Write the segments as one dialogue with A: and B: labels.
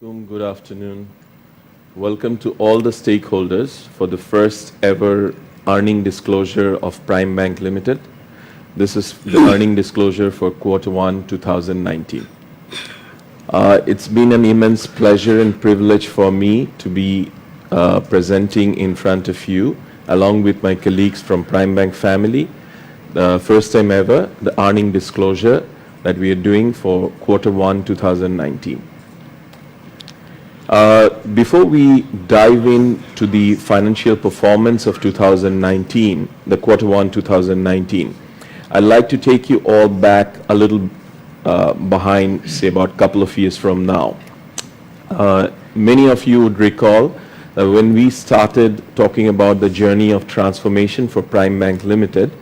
A: Good afternoon. Welcome to all the stakeholders for the first ever earning disclosure of Prime Bank Limited. This is the earning disclosure for Q1 2019. It's been an immense pleasure and privilege for me to be presenting in front of you, along with my colleagues from Prime Bank family, the first time ever, the earning disclosure that we are doing for Q1 2019. Before we dive into the financial performance of 2019, the Q1 2019, I'd like to take you all back a little behind, say about a couple of years from now. Many of you would recall that when we started talking about the journey of transformation for Prime Bank Limited,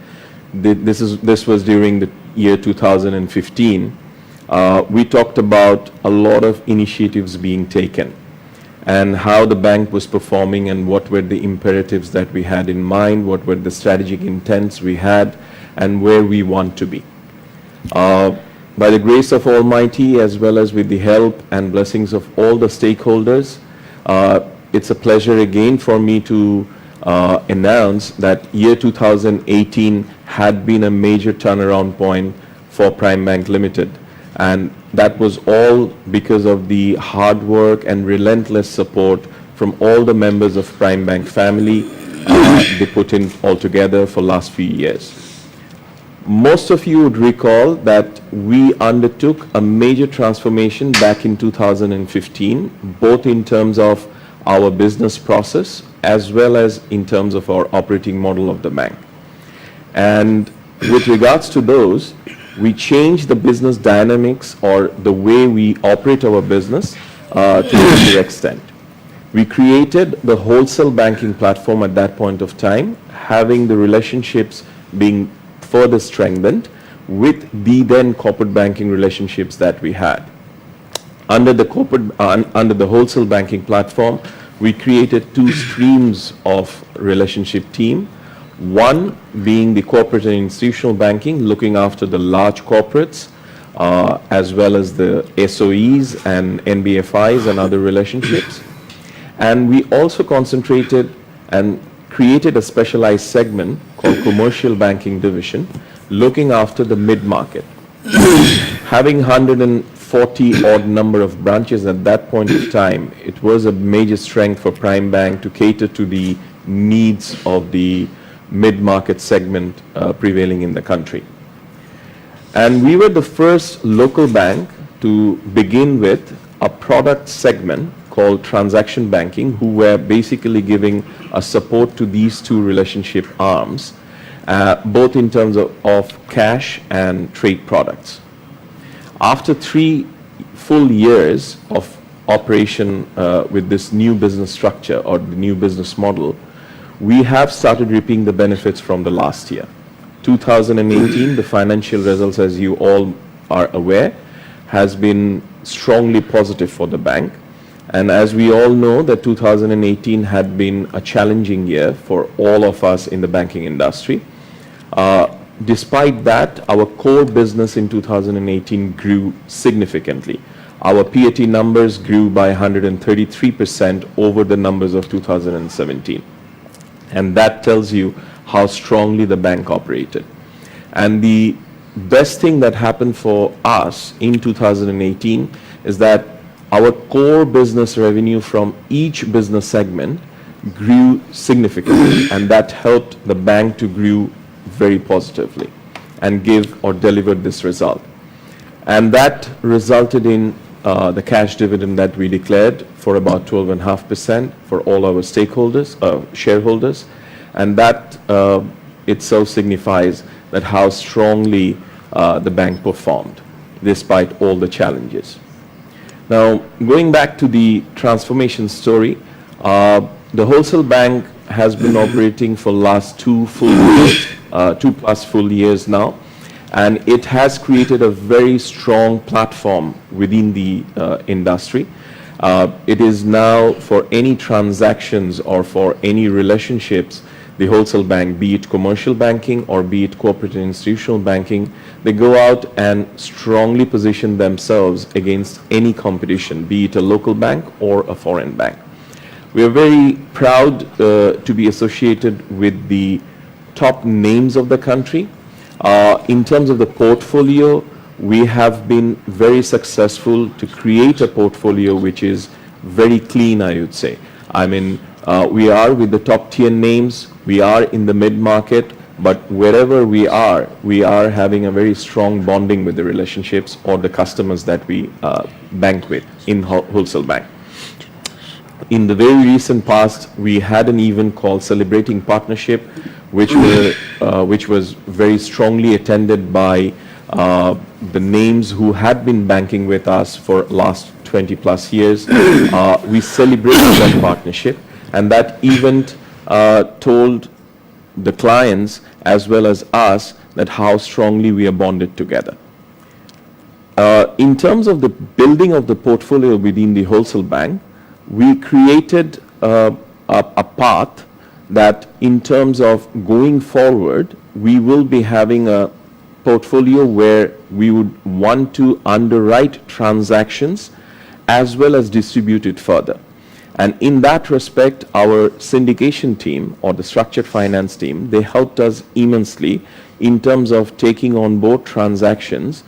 A: this was during the year 2015. We talked about a lot of initiatives being taken and how the bank was performing and what were the imperatives that we had in mind, what were the strategic intents we had, and where we want to be. By the grace of Almighty, as well as with the help and blessings of all the stakeholders, it's a pleasure again for me to announce that year 2018 had been a major turnaround point for Prime Bank Limited. And that was all because of the hard work and relentless support from all the members of Prime Bank family they put in all together for last few years. Most of you would recall that we undertook a major transformation back in 2015, both in terms of our business process as well as in terms of our operating model of the bank. And with regards to those, we changed the business dynamics or the way we operate our business to a greater extent. We created the wholesale banking platform at that point of time, having the relationships being further strengthened with the then corporate banking relationships that we had. Under the wholesale banking platform, we created two streams of relationship team. One being the corporate and institutional banking, looking after the large corporates, as well as the SOEs and NBFIs and other relationships. And we also concentrated and created a specialized segment called Commercial Banking Division, looking after the mid-market. Having 140 odd number of branches at that point of time, it was a major strength for Prime Bank to cater to the needs of the mid-market segment prevailing in the country. And we were the first local bank to begin with a product segment called transaction banking, who were basically giving a support to these two relationship arms, both in terms of cash and trade products. After 3 full years of operation with this new business structure or the new business model, we have started reaping the benefits from the last year. 2018, the financial results, as you all are aware, has been strongly positive for the bank. And as we all know, that 2018 had been a challenging year for all of us in the banking industry. Despite that, our core business in 2018 grew significantly. Our PAT numbers grew by 133% over the numbers of 2017. And that tells you how strongly the bank operated. And the best thing that happened for us in 2018 is that our core business revenue from each business segment grew significantly, and that helped the bank to grow very positively and give or deliver this result. And that resulted in the cash dividend that we declared for about 12.5% for all our stakeholders, shareholders, and that itself signifies that how strongly the bank performed despite all the challenges. Now, going back to the transformation story, the wholesale bank has been operating for last 2 plus full years now. And it has created a very strong platform within the industry. It is now, for any transactions or for any relationships, the wholesale bank, be it commercial banking or be it corporate and institutional banking, they go out and strongly position themselves against any competition, be it a local bank or a foreign bank. We are very proud to be associated with the top names of the country. In terms of the portfolio, we have been very successful to create a portfolio which is very clean, I would say. I mean, we are with the top tier names, we are in the mid-market, but wherever we are having a very strong bonding with the relationships or the customers that we bank with in wholesale bank. In the very recent past, we had an event called Celebrating Partnership, which was very strongly attended by the names who had been banking with us for last 20 plus years. We celebrated that partnership, and that event told the clients as well as us that how strongly we are bonded together. In terms of the building of the portfolio within the wholesale bank, we created a path that in terms of going forward, we will be having a portfolio where we would want to underwrite transactions as well as distribute it further. And in that respect, our syndication team or the structured finance team, they helped us immensely in terms of taking on board transactions,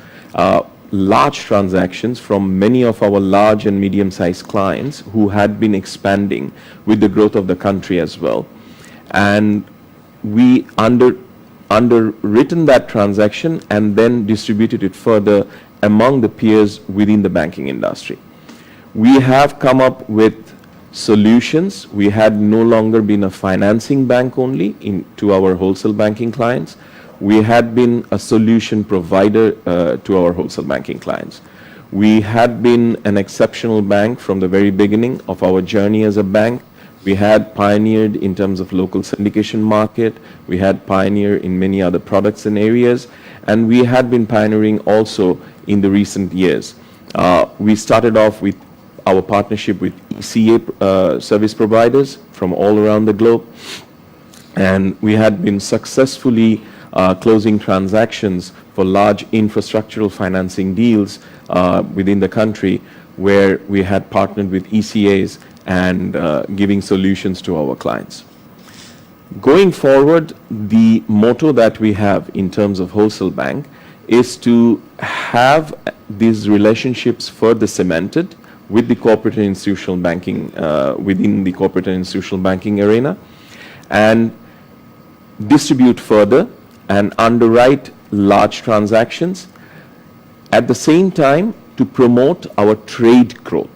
A: large transactions from many of our large and medium-sized clients who had been expanding with the growth of the country as well. And we underwritten that transaction and then distributed it further among the peers within the banking industry. We have come up with solutions. We had no longer been a financing bank only to our wholesale banking clients. We had been a solution provider to our wholesale banking clients. We had been an exceptional bank from the very beginning of our journey as a bank. We had pioneered in terms of local syndication market. We had pioneered in many other products and areas. And we had been pioneering also in the recent years. We started off with our partnership with ECA service providers from all around the globe. And we had been successfully closing transactions for large infrastructural financing deals within the country where we had partnered with ECAs and giving solutions to our clients. Going forward, the motto that we have in terms of wholesale bank is to have these relationships further cemented with the corporate and institutional banking, within the corporate and institutional banking arena, and distribute further and underwrite large transactions. At the same time, to promote our trade growth.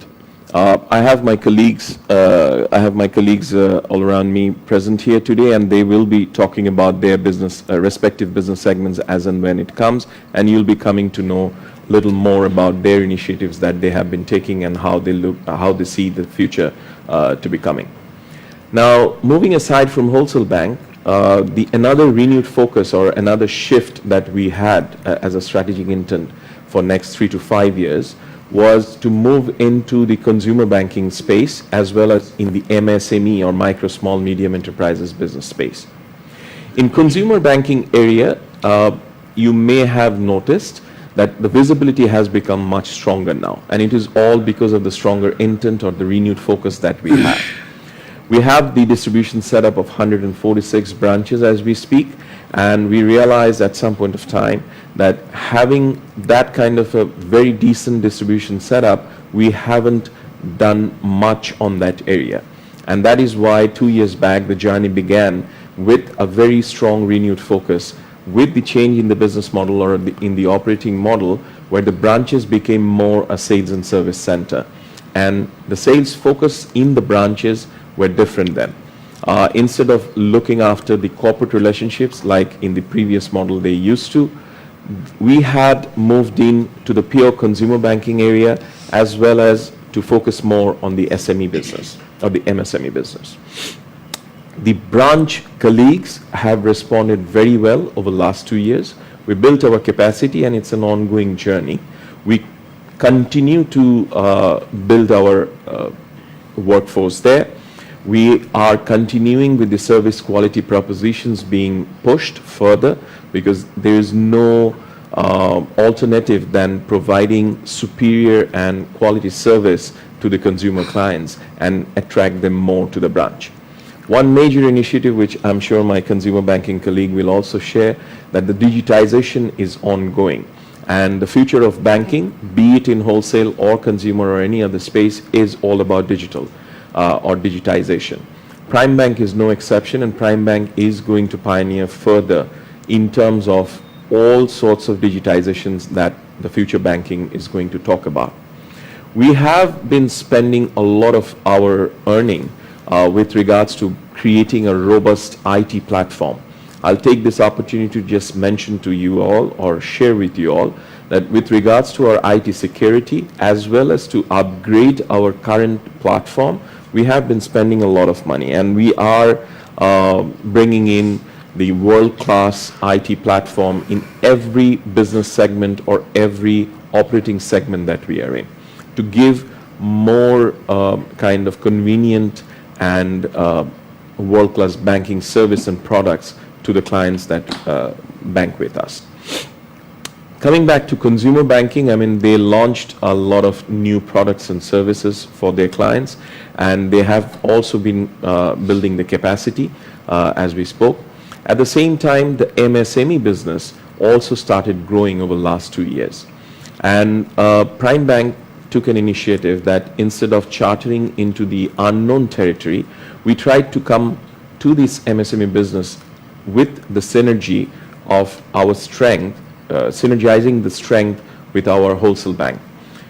A: I have my colleagues all around me present here today, and they will be talking about their business, respective business segments as and when it comes, and you'll be coming to know a little more about their initiatives that they have been taking and how they see the future to be coming. Now, moving aside from wholesale bank, another renewed focus or another shift that we had as a strategic intent for next 3 to 5 years was to move into the consumer banking space as well as in the MSME or micro, small, medium enterprises business space. In consumer banking area, you may have noticed that the visibility has become much stronger now, and it is all because of the stronger intent or the renewed focus that we have. We have the distribution setup of 146 branches as we speak, and we realized at some point of time that having that kind of a very decent distribution setup, we haven't done much on that area. And that is why 2 years back the journey began with a very strong renewed focus with the change in the business model or in the operating model, where the branches became more a sales and service center. And the sales focus in the branches were different then. Instead of looking after the corporate relationships like in the previous model they used to, we had moved in to the pure consumer banking area as well as to focus more on the SME business or the MSME business. The branch colleagues have responded very well over the last 2 years. We built our capacity and it's an ongoing journey. We continue to build our workforce there. We are continuing with the service quality propositions being pushed further because there is no alternative than providing superior and quality service to the consumer clients and attract them more to the branch. One major initiative, which I'm sure my consumer banking colleague will also share, that the digitization is ongoing. And the future of banking, be it in wholesale or consumer or any other space, is all about digital or digitization. Prime Bank is no exception, and Prime Bank is going to pioneer further in terms of all sorts of digitizations that the future banking is going to talk about. We have been spending a lot of our earning with regards to creating a robust IT platform. I'll take this opportunity to just mention to you all or share with you all that with regards to our IT security as well as to upgrade our current platform, we have been spending a lot of money, and we are bringing in the world-class IT platform in every business segment or every operating segment that we are in to give more kind of convenient and world-class banking service and products to the clients that bank with us. Coming back to consumer banking, I mean, they launched a lot of new products and services for their clients, and they have also been building the capacity as we spoke. At the same time, the MSME business also started growing over the last 2 years. And Prime Bank took an initiative that instead of chartering into the unknown territory, we tried to come to this MSME business with the synergy of our strength, synergizing the strength with our wholesale bank.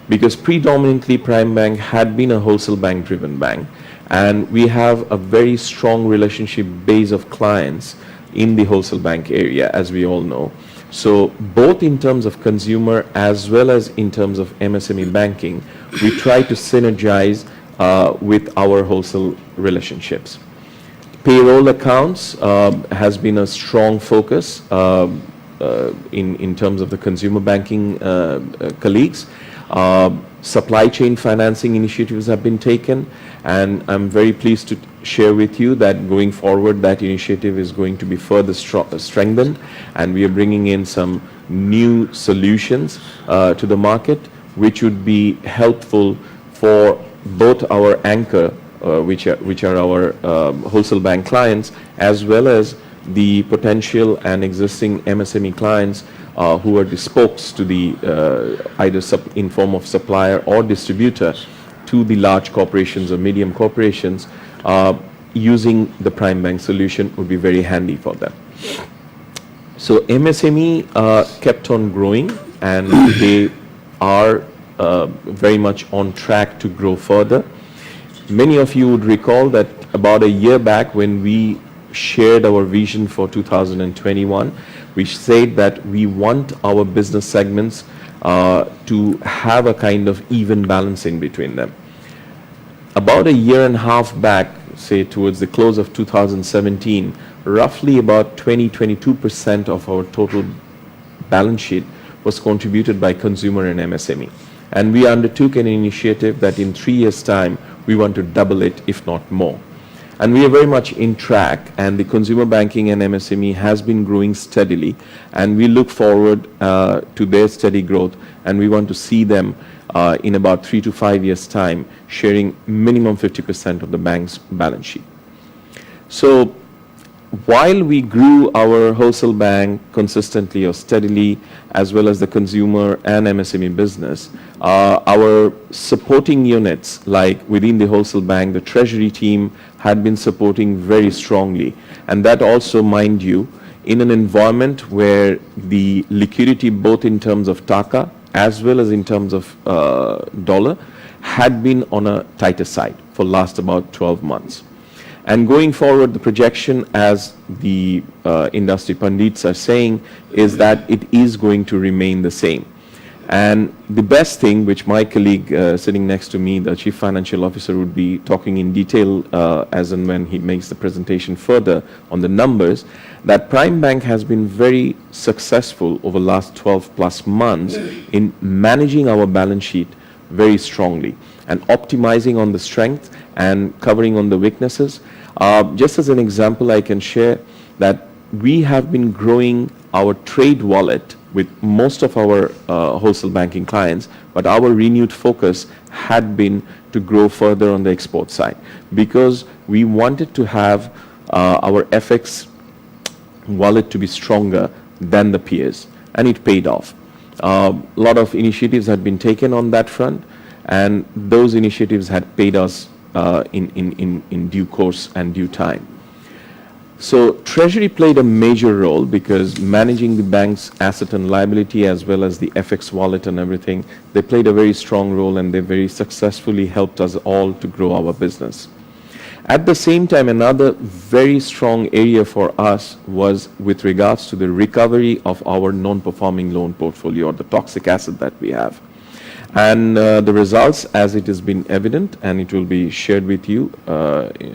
A: Because predominantly Prime Bank had been a wholesale bank driven bank, and we have a very strong relationship base of clients in the wholesale bank area, as we all know. So both in terms of consumer as well as in terms of MSME banking, we try to synergize with our wholesale relationships. Payroll accounts has been a strong focus in terms of the consumer banking colleagues. Supply chain financing initiatives have been taken, and I'm very pleased to share with you that going forward that initiative is going to be further strengthened, and we are bringing in some new solutions to the market which would be helpful for both our anchor which are our wholesale bank clients, as well as the potential and existing MSME clients who are the spokes to the either in form of supplier or distributor to the large corporations or medium corporations. Using the Prime Bank solution would be very handy for them. So MSME kept on growing, and they are very much on track to grow further. Many of you would recall that about a year back when we shared our vision for 2021, we said that we want our business segments to have a kind of even balance in between them. About a year and a half back, say towards the close of 2017, roughly about 22% of our total balance sheet was contributed by consumer and MSME. And we undertook an initiative that in 3 years' time, we want to double it, if not more. And we are very much in track, and the consumer banking and MSME has been growing steadily, and we look forward to their steady growth, and we want to see them in about 3 to 5 years' time sharing minimum 50% of the bank's balance sheet. So while we grew our wholesale bank consistently or steadily, as well as the consumer and MSME business, our supporting units, like within the wholesale bank, the Treasury team had been supporting very strongly. And that also, mind you, in an environment where the liquidity, both in terms of taka as well as in terms of dollar, had been on a tighter side for last about 12 months. And going forward, the projection, as the industry pundits are saying, is that it is going to remain the same. And the best thing, which my colleague sitting next to me, the Chief Financial Officer, would be talking in detail as and when he makes the presentation further on the numbers, that Prime Bank has been very successful over the last 12 plus months in managing our balance sheet very strongly and optimizing on the strength and covering on the weaknesses. Just as an example, I can share that we have been growing our trade wallet with most of our wholesale banking clients, but our renewed focus had been to grow further on the export side because we wanted to have our FX wallet to be stronger than the peers, and it paid off. A lot of initiatives had been taken on that front, and those initiatives had paid us in due course and due time. So Treasury played a major role because managing the bank's asset and liability as well as the FX wallet and everything, they played a very strong role and they very successfully helped us all to grow our business. At the same time, another very strong area for us was with regards to the recovery of our non-performing loan portfolio or the toxic asset that we have. And the results, as it has been evident, and it will be shared with you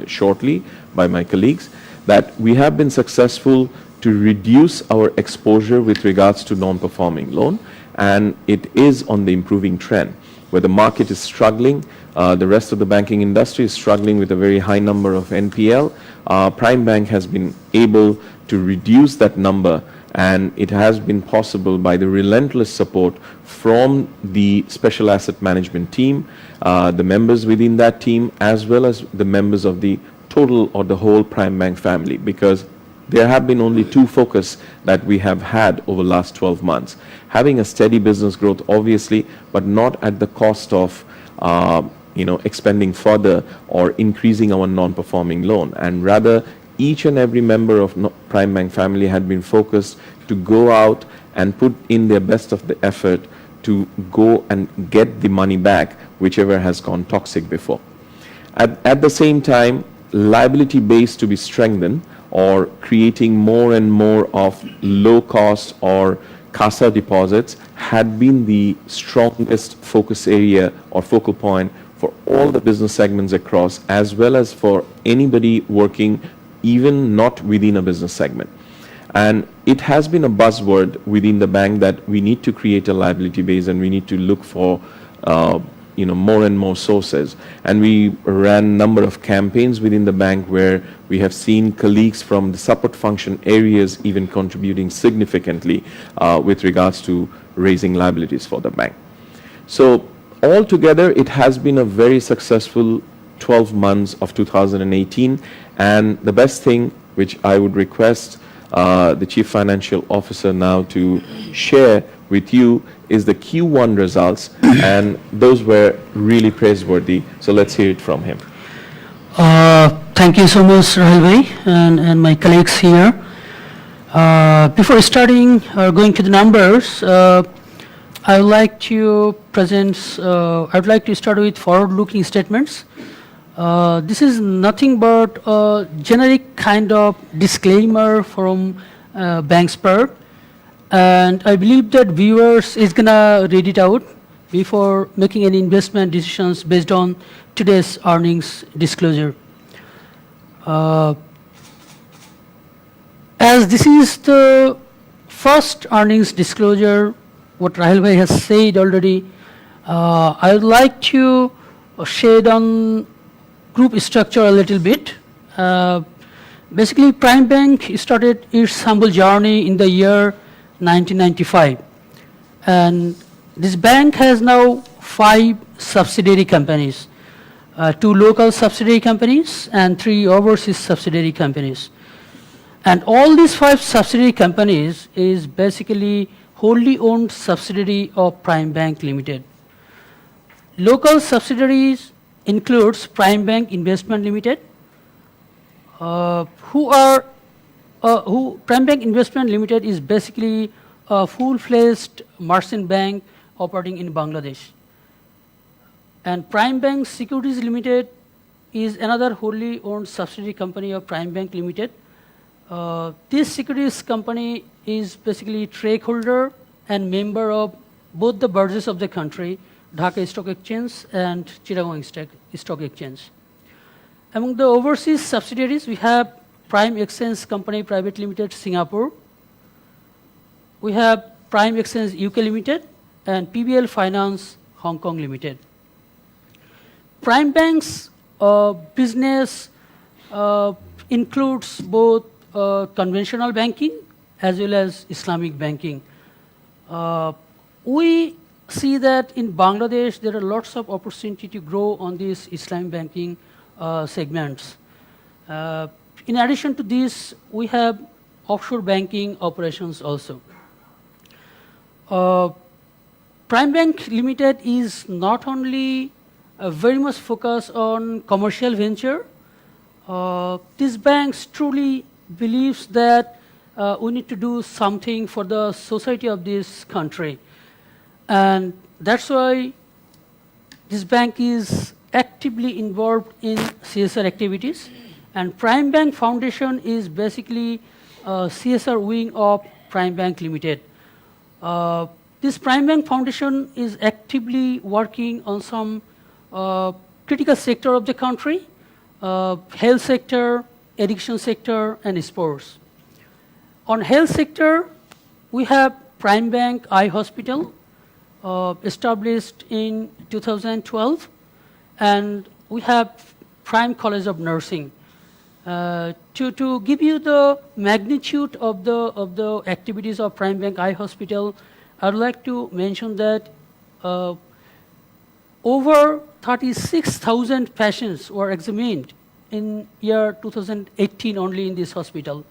A: shortly by my colleagues, that we have been successful to reduce our exposure with regards to non-performing loan, and it is on the improving trend. Where the market is struggling, the rest of the banking industry is struggling with a very high number of NPL. Prime Bank has been able to reduce that number, and it has been possible by the relentless support from the special asset management team, the members within that team, as well as the members of the total or the whole Prime Bank family, because there have been only two focus that we have had over the last 12 months. Having a steady business growth, obviously, but not at the cost of expanding further or increasing our non-performing loan. And rather, each and every member of Prime Bank family had been focused to go out and put in their best of the effort to go and get the money back, whichever has gone toxic before. At the same time, liability base to be strengthened or creating more and more of low cost or CASA deposits had been the strongest focus area or focal point for all the business segments across, as well as for anybody working even not within a business segment. And it has been a buzzword within the bank that we need to create a liability base and we need to look for more and more sources. And we ran a number of campaigns within the bank where we have seen colleagues from the support function areas even contributing significantly with regards to raising liabilities for the bank. So altogether, it has been a very successful 12 months of 2018. And the best thing which I would request the Chief Financial Officer now to share with you is the Q1 results, and those were really praiseworthy. So let's hear it from him.
B: Thank you so much, Rahul bhai, and my colleagues here. Before starting going to the numbers, I would like to start with forward-looking statements. This is nothing but a generic kind of disclaimer from bank's part. And I believe that viewers is gonna read it out before making any investment decisions based on today's earnings disclosure. As this is the first earnings disclosure, what Rahul bhai has said already, I would like to shade on group structure a little bit. Basically, Prime Bank started its humble journey in the year 1995, and this bank has now 5 subsidiary companies, 2 local subsidiary companies and 3 overseas subsidiary companies. And all these 5 subsidiary companies is basically wholly owned subsidiary of Prime Bank Limited. Local subsidiaries includes Prime Bank Investment Limited, Prime Bank Investment Limited is basically a full-fledged merchant bank operating in Bangladesh. And Prime Bank Securities Limited is another wholly owned subsidiary company of Prime Bank Limited. This securities company is basically stakeholder and member of both the bourses of the country, Dhaka Stock Exchange and Chittagong Stock Exchange. Among the overseas subsidiaries, we have Prime Exchange Company Private Limited, Singapore. We have Prime Exchange UK Limited and PBL Finance Hong Kong Limited. Prime Bank's business includes both conventional banking as well as Islamic banking. We see that in Bangladesh there are lots of opportunity to grow on these Islamic banking segments. In addition to this, we have offshore banking operations also. Prime Bank Limited is not only very much focused on commercial venture. These banks truly believes that we need to do something for the society of this country. And that's why this bank is actively involved in CSR activities. And Prime Bank Foundation is basically a CSR wing of Prime Bank Limited. This Prime Bank Foundation is actively working on some critical sector of the country, health sector, education sector, and sports. On health sector, we have Prime Bank Eye Hospital, established in 2012, and we have Prime College of Nursing. To give you the magnitude of the activities of Prime Bank Eye Hospital, I'd like to mention that over 36,000 patients were examined in year 2018 only in this hospital,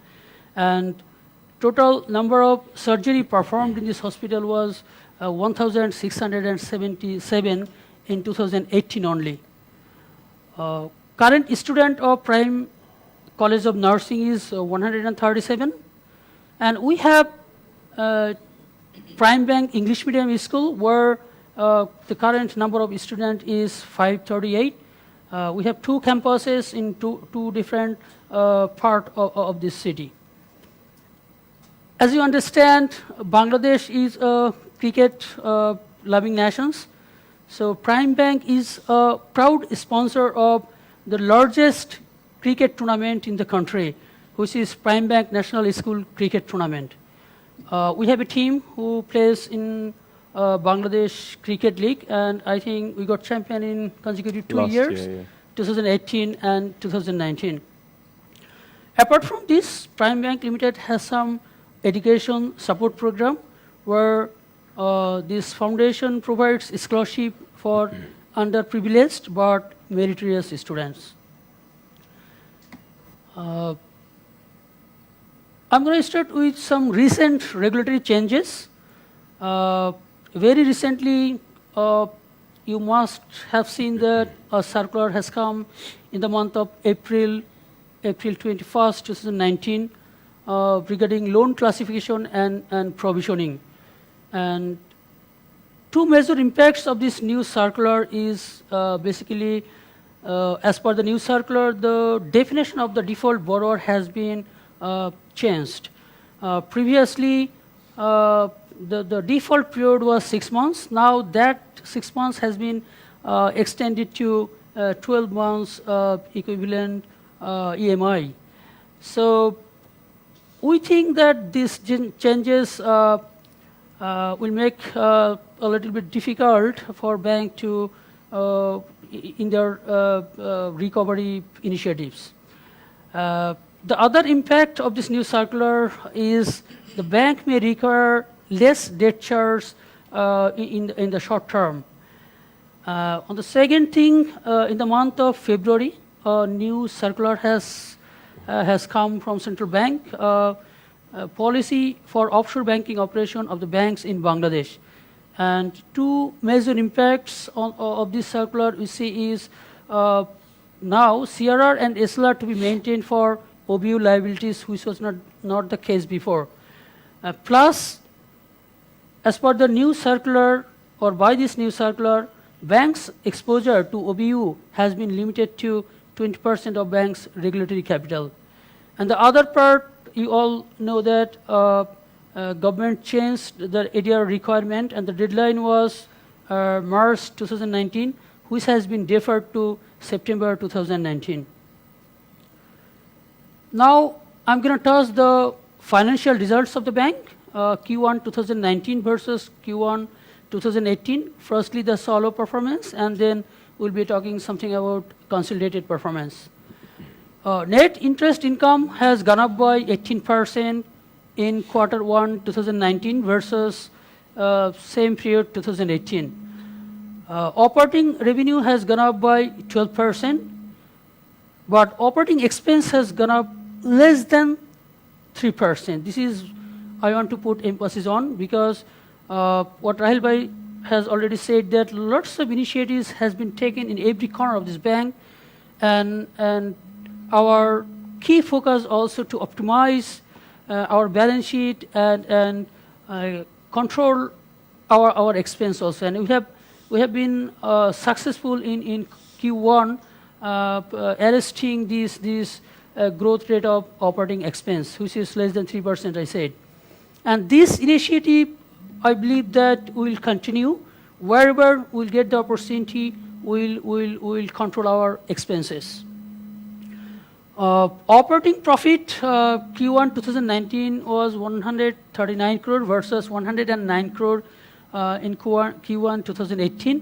B: and total number of surgery performed in this hospital was 1,677 in 2018 only. Current student of Prime College of Nursing is 137, and we have Prime Bank English Medium School where the current number of students is 538. We have 2 campuses in two different parts of this city. As you understand, Bangladesh is a cricket loving nation. So Prime Bank is a proud sponsor of the largest cricket tournament in the country, which is Prime Bank National School Cricket Tournament. We have a team who plays in Bangladesh Cricket League, and I think we got champion in consecutive 2 years, 2018 and 2019. Apart from this, Prime Bank Limited has some education support program where this foundation provides scholarship for underprivileged but meritorious students. I'm going to start with some recent regulatory changes. Very recently, you must have seen that a circular has come in the month of April 21st, 2019, regarding loan classification and provisioning. And 2 major impacts of this new circular is basically, as per the new circular, the definition of the default borrower has been changed. Previously, the default period was 6 months. Now that 6 months has been extended to 12 months equivalent EMI. So we think that these changes will make a little bit difficult for bank to in their recovery initiatives. The other impact of this new circular is the bank may require less debt charge in the short term. On the second thing, in the month of February, a new circular has come from central bank, policy for offshore banking operation of the banks in Bangladesh. And 2 major impacts of this circular we see is now CRR and SLR to be maintained for OBU liabilities, which was not the case before. Plus, as per the new circular, or by this new circular, banks' exposure to OBU has been limited to 20% of banks' regulatory capital. And the other part, you all know that government changed the ADR requirement, and the deadline was March 2019, which has been deferred to September 2019. Now, I'm going to touch the financial results of the bank, Q1 2019 versus Q1 2018. Firstly, the solo performance, and then we'll be talking something about consolidated performance. Net interest income has gone up by 18% in Q1 2019 versus same period 2018. Operating revenue has gone up by 12%, but operating expense has gone up less than 3%. This is I want to put emphasis on, because what Rahil Bhai has already said, that lots of initiatives has been taken in every corner of this bank, and our key focus also to optimize our balance sheet and control our expense also. And we have been successful in Q1 arresting this growth rate of operating expense, which is less than 3%, I said. And this initiative, I believe that will continue. Wherever we'll get the opportunity, we'll control our expenses. Operating profit Q1 2019 was 139 crore versus 109 crore in Q1 2018,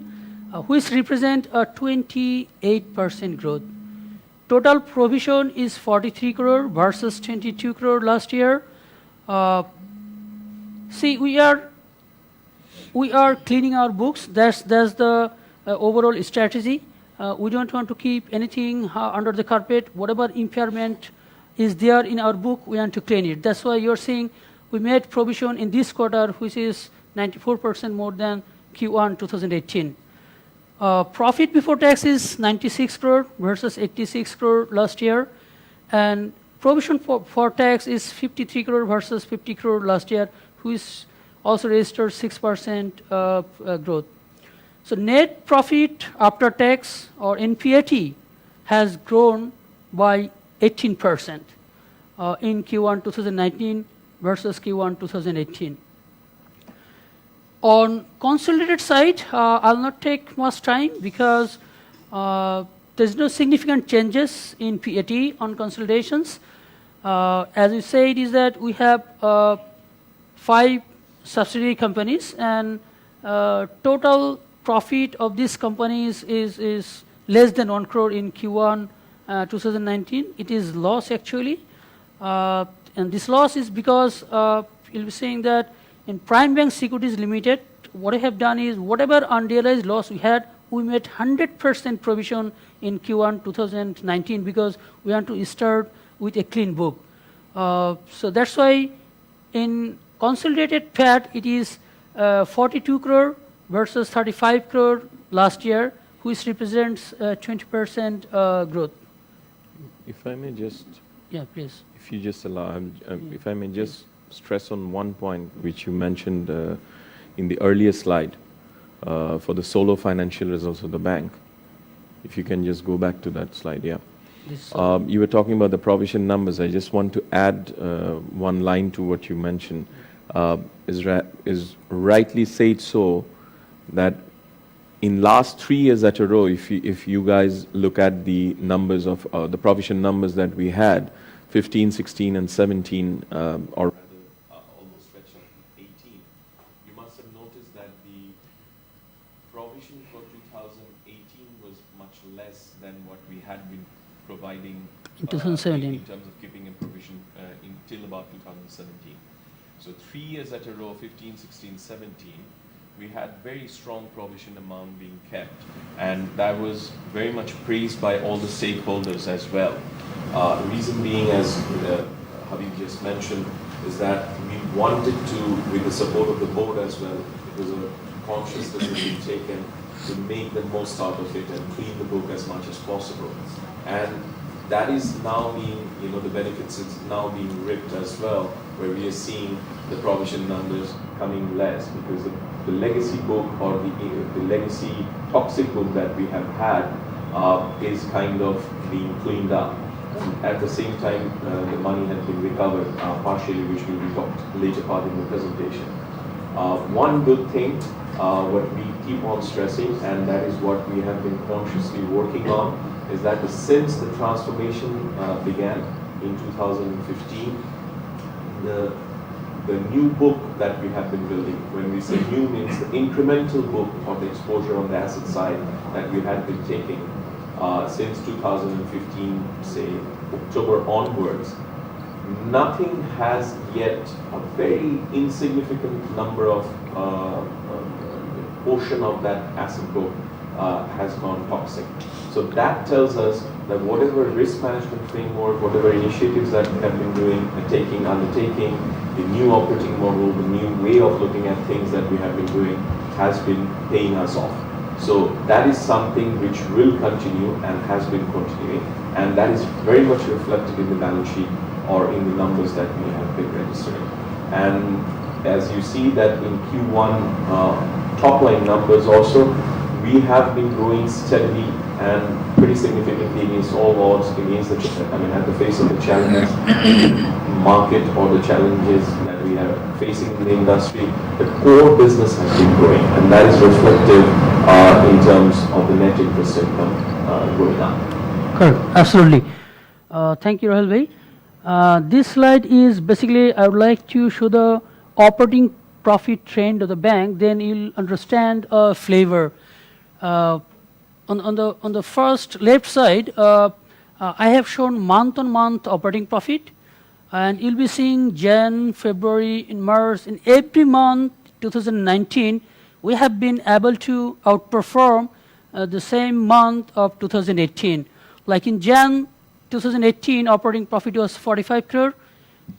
B: which represent a 28% growth. Total provision is 43 crore versus 22 crore last year. See, we are cleaning our books. That's the overall strategy. We don't want to keep anything under the carpet. Whatever impairment is there in our book, we want to clean it. That's why you're seeing we made provision in this quarter, which is 94% more than Q1 2018. Profit before tax is 96 crore versus 86 crore last year, and provision for tax is 53 crore versus 50 crore last year, which also registered 6% growth. So net profit after tax, or NPAT, has grown by 18% in Q1 2019 versus Q1 2018. On consolidated side, I'll not take much time because there's no significant changes in PAT on consolidations. As we said, is that we have 5 subsidiary companies, and total profit of these companies is less than 1 crore in Q1 2019. It is loss actually, and this loss is because you'll be saying that in Prime Bank Securities Limited, what I have done is whatever unrealized loss we had, we made 100% provision in Q1 2019 because we want to start with a clean book. So that's why in consolidated PAT it is 42 crore versus 35 crore last year, which represents 20% growth.
A: If I may just,
B: yeah, please.
A: if you just allow, if I may just stress on one point which you mentioned in the earlier slide for the solo financial results of the bank. If you can just go back to that slide, yeah. You were talking about the provision numbers. I just want to add one line to what you mentioned. Is rightly said so that in last 3 years at a row, if you guys look at the numbers of the provision numbers that we had, 15, 16, and 17, or almost stretching 18, you must have noticed that the provision for 2018 was much less than what we had been providing
B: in 2017
A: in terms of keeping a provision until about 2017. So 3 years at a row, 15, 16, 17, we had very strong provision amount being kept, and that was very much praised by all the stakeholders as well. Reason being, as Habib just mentioned, is that we wanted to, with the support of the board as well, it was a conscious decision taken to make the most out of it and clean the book as much as possible. And that is now being, the benefits is now being reaped as well, where we are seeing the provision numbers coming less, because the legacy book or the legacy toxic book that we have had is kind of being cleaned up. At the same time, the money has been recovered partially, which will be talked later part in the presentation. One good thing, what we keep on stressing, and that is what we have been consciously working on, is that since the transformation began in 2015, the new book that we have been building, when we say new means the incremental book of the exposure on the asset side, that we had been taking since 2015, say October onwards, nothing has yet, a very insignificant number of portion of that asset book has gone toxic. So that tells us that whatever risk management framework, whatever initiatives that we have been doing, undertaking, the new operating model, the new way of looking at things that we have been doing has been paying us off. So that is something which will continue and has been continuing, and that is very much reflected in the balance sheet or in the numbers that we have been registering. And as you see that in Q1 top line numbers also, we have been growing steadily and pretty significantly against all odds, against at the face of the challenges market or the challenges that we are facing in the industry. The core business has been growing, and that is reflective in terms of the net interest income going up.
B: Correct, absolutely. Thank you, Rahul bhai. This slide is basically, I would like to show the operating profit trend of the bank, then you'll understand a flavor. On the first left side, I have shown month-on-month operating profit, and you'll be seeing Jan, February, in March, in every month 2019, we have been able to outperform the same month of 2018. Like in Jan 2018, operating profit was 45 crore,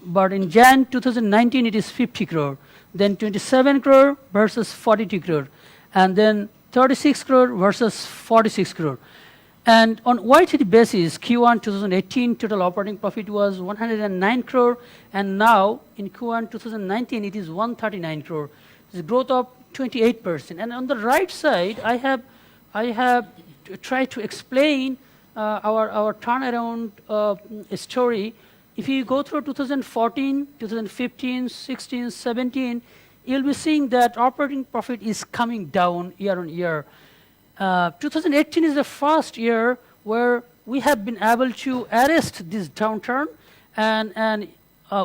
B: but in Jan 2019, it is 50 crore. Then 27 crore versus 42 crore, and then 36 crore versus 46 crore. And on YTD basis, Q1 2018 total operating profit was 109 crore, and now in Q1 2019 it is 139 crore. It's a growth of 28%. And on the right side, I have tried to explain our turnaround story. If you go through 2014, 2015, 16, 17, you'll be seeing that operating profit is coming down year on year. 2018 is the first year where we have been able to arrest this downturn, and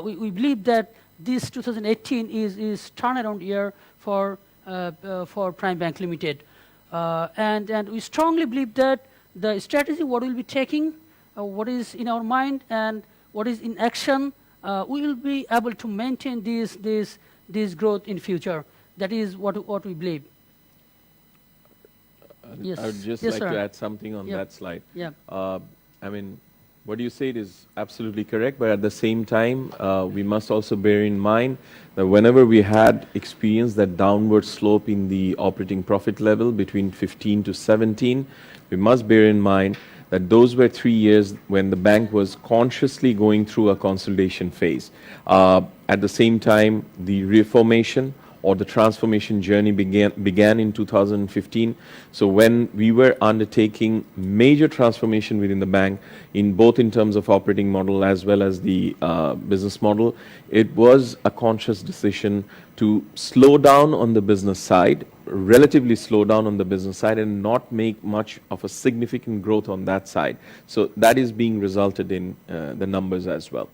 B: we believe that this 2018 is turnaround year for Prime Bank Limited. And we strongly believe that the strategy what we'll be taking, what is in our mind and what is in action, we will be able to maintain this growth in future. That is what we believe. Yes.
A: I would just
B: Yes,
A: like
B: sir.
A: to add something on
B: Yeah.
A: that slide.
B: Yeah.
A: I mean, what you said is absolutely correct, but at the same time, we must also bear in mind that whenever we had experienced that downward slope in the operating profit level between 15 to 17, we must bear in mind that those were 3 years when the bank was consciously going through a consolidation phase. At the same time, the reformation or the transformation journey began in 2015. So when we were undertaking major transformation within the bank, both in terms of operating model as well as the business model, it was a conscious decision to slow down on the business side, relatively slow down on the business side, and not make much of a significant growth on that side. So that is being resulted in the numbers as well.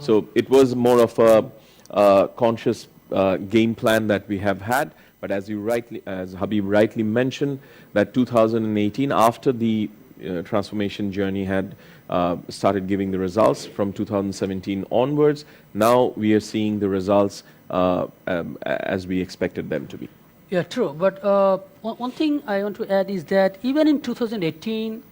A: So it was more of a conscious game plan that we have had, but as Habib rightly mentioned, that 2018, after the transformation journey had started giving the results from 2017 onwards, now we are seeing the results as we expected them to be.
B: Yeah, true. But one thing I want to add is that even in 2018,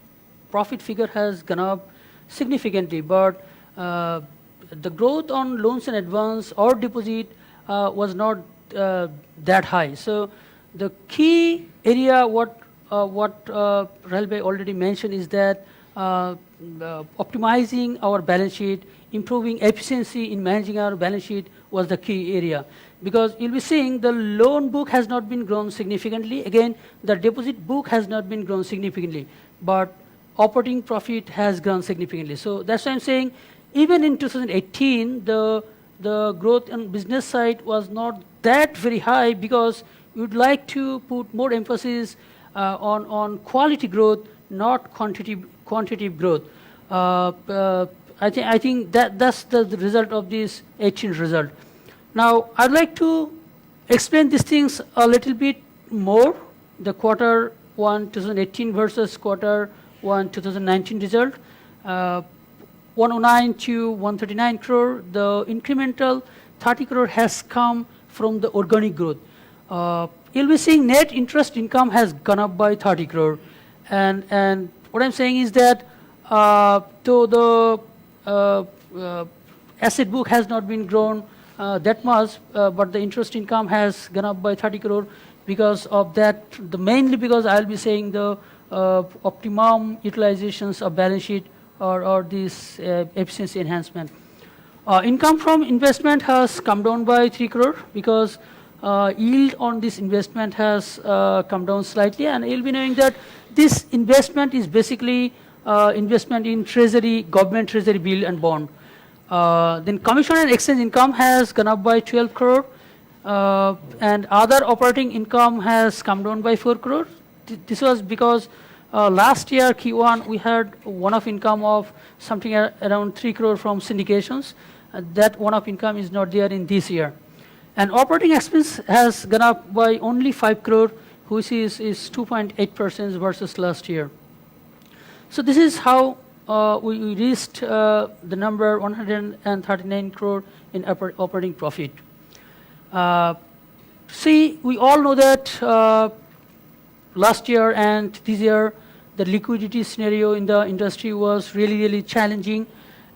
B: profit figure has gone up significantly, but the growth on loans and advance or deposit was not that high. So the key area what Rahul bhai already mentioned is that optimizing our balance sheet, improving efficiency in managing our balance sheet was the key area. Because you'll be seeing the loan book has not been grown significantly. Again, the deposit book has not been grown significantly, but operating profit has grown significantly. So that's why I'm saying even in 2018, the growth on business side was not that very high, because we would like to put more emphasis on quality growth, not quantitative growth. I think that's the result of this 18 result. Now, I'd like to explain these things a little bit more, the quarter 1 2018 versus quarter 1 2019 result. 109 to 139 crore. The incremental 30 crore has come from the organic growth. You'll be seeing net interest income has gone up by 30 crore. And what I'm saying is that though the asset book has not been grown that much, but the interest income has gone up by 30 crore because of that, mainly because I'll be saying the optimum utilizations of balance sheet or this efficiency enhancement. Income from investment has come down by 3 crore because yield on this investment has come down slightly, and you'll be knowing that this investment is basically investment in treasury, government treasury bill and bond. Then commission and exchange income has gone up by 12 crore, and other operating income has come down by 4 crore. This was because last year Q1 we had one-off income of something around 3 crore from syndications. That one-off income is not there in this year. And operating expense has gone up by only 5 crore, which is 2.8% versus last year. So this is how we reached the number 139 crore in operating profit. See, we all know that last year and this year, the liquidity scenario in the industry was really, really challenging.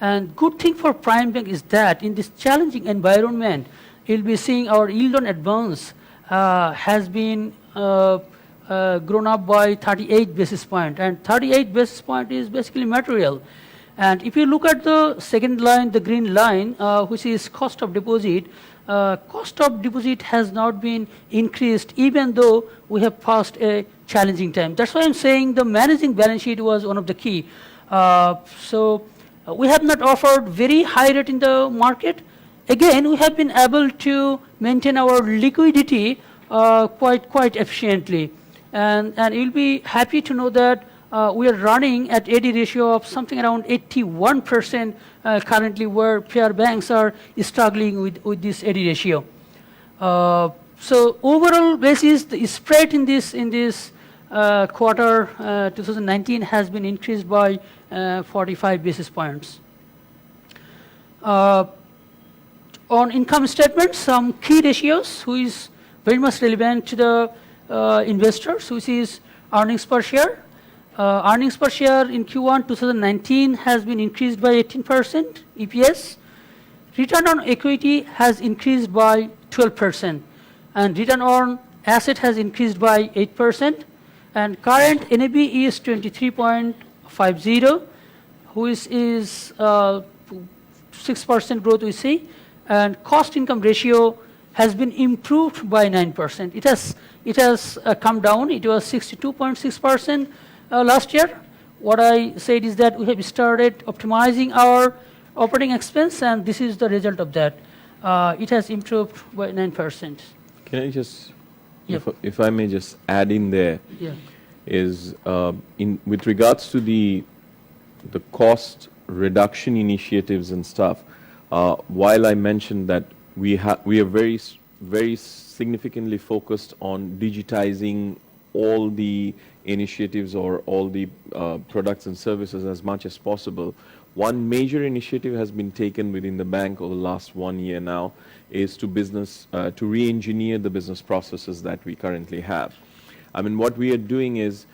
B: And good thing for Prime Bank is that in this challenging environment, you'll be seeing our yield on advance has been grown up by 38 basis point, and 38 basis point is basically material. And if you look at the second line, the green line, which is cost of deposit has not been increased even though we have passed a challenging time. That's why I'm saying the managing balance sheet was one of the key. So we have not offered very high rate in the market. Again, we have been able to maintain our liquidity quite efficiently. And you'll be happy to know that we are running at AD ratio of something around 81% currently, where peer banks are struggling with this AD ratio. So overall basis, the spread in this quarter 2019 has been increased by 45 basis points. On income statement, some key ratios, which is very much relevant to the investors, which is earnings per share. Earnings per share in Q1 2019 has been increased by 18% EPS. Return on equity has increased by 12%, and return on asset has increased by 8%. And current NAV is 23.50, which is 6% growth we see. And cost income ratio has been improved by 9%. It has come down. It was 62.6% last year. What I said is that we have started optimizing our operating expense, and this is the result of that. It has improved by 9%.
A: Can I just,
B: Yep.
A: if I may just add in there,
B: Yeah.
A: is with regards to the cost reduction initiatives and stuff, while I mentioned that we are very significantly focused on digitizing all the initiatives or all the products and services as much as possible. One major initiative has been taken within the bank over the last 1 year now is to re-engineer the business processes that we currently have. I mean, what we are doing is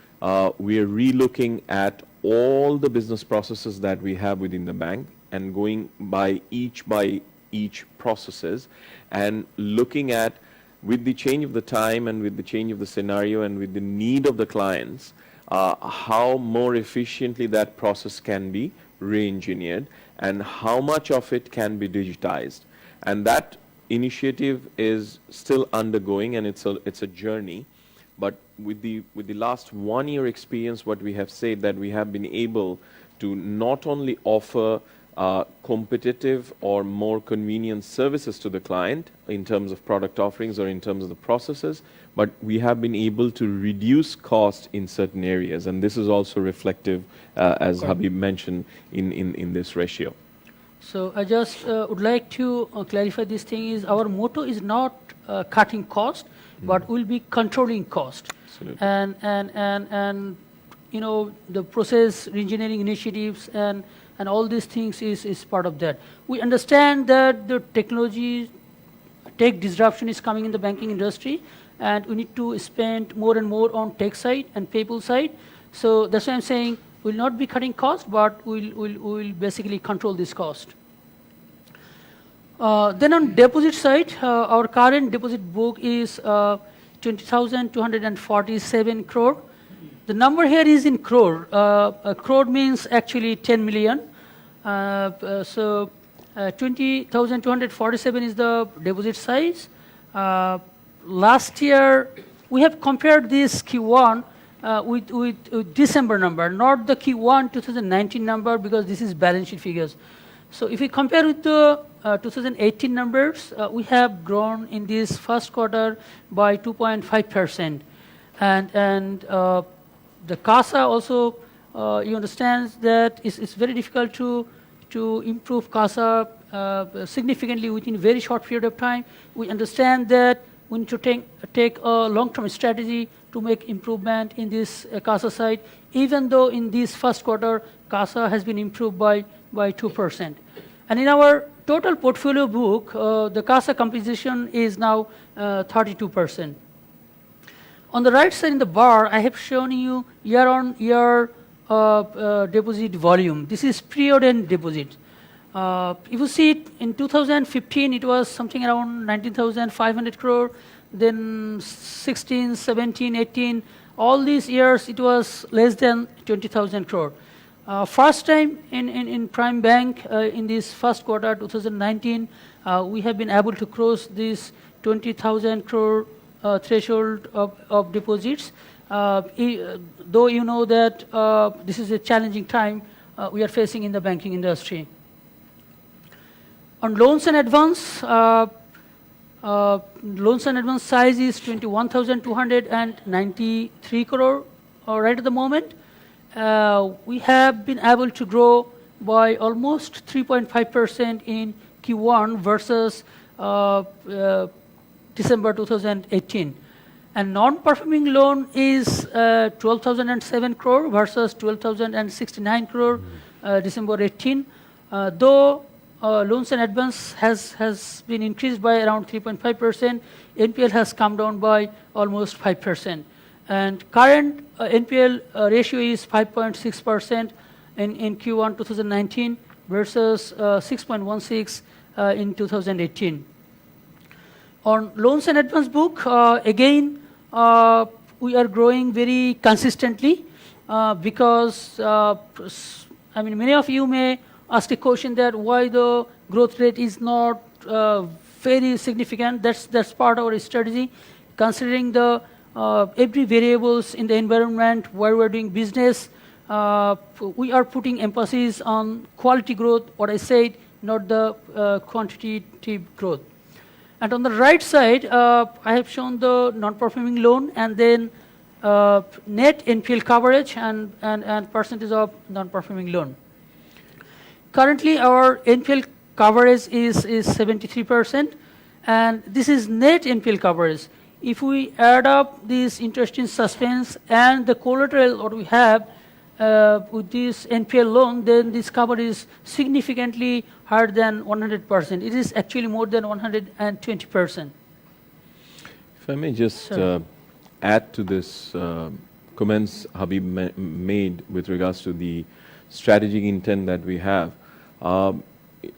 A: we are re-looking at all the business processes that we have within the bank and going by each processes and looking at, with the change of the time and with the change of the scenario and with the need of the clients, how more efficiently that process can be re-engineered and how much of it can be digitized. And that initiative is still undergoing, and it's a journey. But with the last 1 year experience, what we have said that we have been able to not only offer competitive or more convenient services to the client in terms of product offerings or in terms of the processes, but we have been able to reduce cost in certain areas, and this is also reflective, as Habib mentioned, in this ratio.
B: So I just would like to clarify this thing is our motto is not cutting cost, but we'll be controlling cost.
A: Absolutely.
B: and you know, the process reengineering initiatives and all these things is part of that. We understand that the tech disruption is coming in the banking industry, and we need to spend more and more on tech side and people side. So that's why I'm saying we'll not be cutting costs, but we'll basically control this cost. Then on deposit side, our current deposit book is 20,247 crore. The number here is in crore. Crore means actually 10 million. So 20,247 is the deposit size. Last year, we have compared this Q1 with December number, not the Q1 2019 number, because this is balance sheet figures. So if we compare with the 2018 numbers, we have grown in this first quarter by 2.5%. And the CASA also, you understand that it's very difficult to improve CASA significantly within a very short period of time. We understand that we need to take a long-term strategy to make improvement in this CASA side, even though in this first quarter, CASA has been improved by 2%. And in our total portfolio book, the CASA composition is now 32%. On the right side in the bar, I have shown you year-on-year deposit volume. This is pre-ordained deposit. If you see it, in 2015, it was something around 19,500 crore. Then 16, 17, 18, all these years, it was less than 20,000 crore. First time in Prime Bank in this first quarter 2019, we have been able to cross this 20,000 crore threshold of deposits. Though you know that this is a challenging time we are facing in the banking industry. On loans and advance, size is 21,293 crore right at the moment. We have been able to grow by almost 3.5% in Q1 versus December 2018. And non-performing loan is 12,007 crore versus 12,069 crore December 18. Though loans and advance has been increased by around 3.5%, NPL has come down by almost 5%. And current NPL ratio is 5.6% in Q1 2019 versus 6.16 in 2018. On loans and advance book, again, we are growing very consistently because, I mean, many of you may ask a question that why the growth rate is not very significant. That's part of our strategy, considering the every variables in the environment where we're doing business. We are putting emphasis on quality growth, what I said, not the quantitative growth. And on the right side, I have shown the non-performing loan and then net NPL coverage and percentage of non-performing loan. Currently, our NPL coverage is 73%, and this is net NPL coverage. If we add up this interest in suspense and the collateral what we have with this NPL loan, then this cover is significantly higher than 100%. It is actually more than 120%.
A: If I may just add to this comments Habib made with regards to the strategic intent that we have,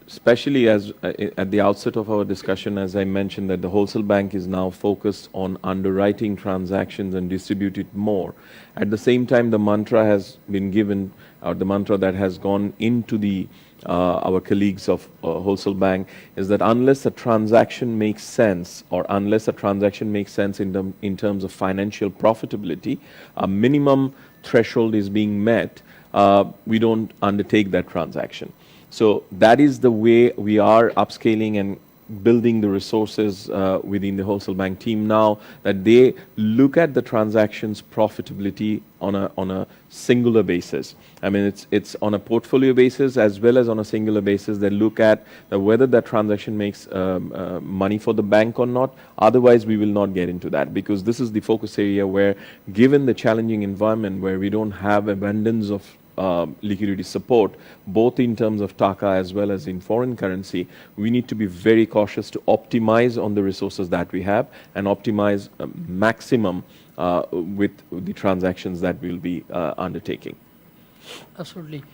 A: especially as at the outset of our discussion, as I mentioned, that the wholesale bank is now focused on underwriting transactions and distribute it more. At the same time, the mantra has been given, or the mantra that has gone into the our colleagues of wholesale bank is that unless a transaction makes sense, or unless a transaction makes sense in terms of financial profitability, a minimum threshold is being met, we don't undertake that transaction. So that is the way we are upscaling and building the resources within the wholesale bank team now, that they look at the transactions profitability on a singular basis. I mean, it's on a portfolio basis as well as on a singular basis. They look at whether that transaction makes money for the bank or not. Otherwise, we will not get into that, because this is the focus area where, given the challenging environment where we don't have abundance of liquidity support, both in terms of taka as well as in foreign currency, we need to be very cautious to optimize on the resources that we have and optimize maximum with the transactions that we'll be undertaking.
B: Absolutely.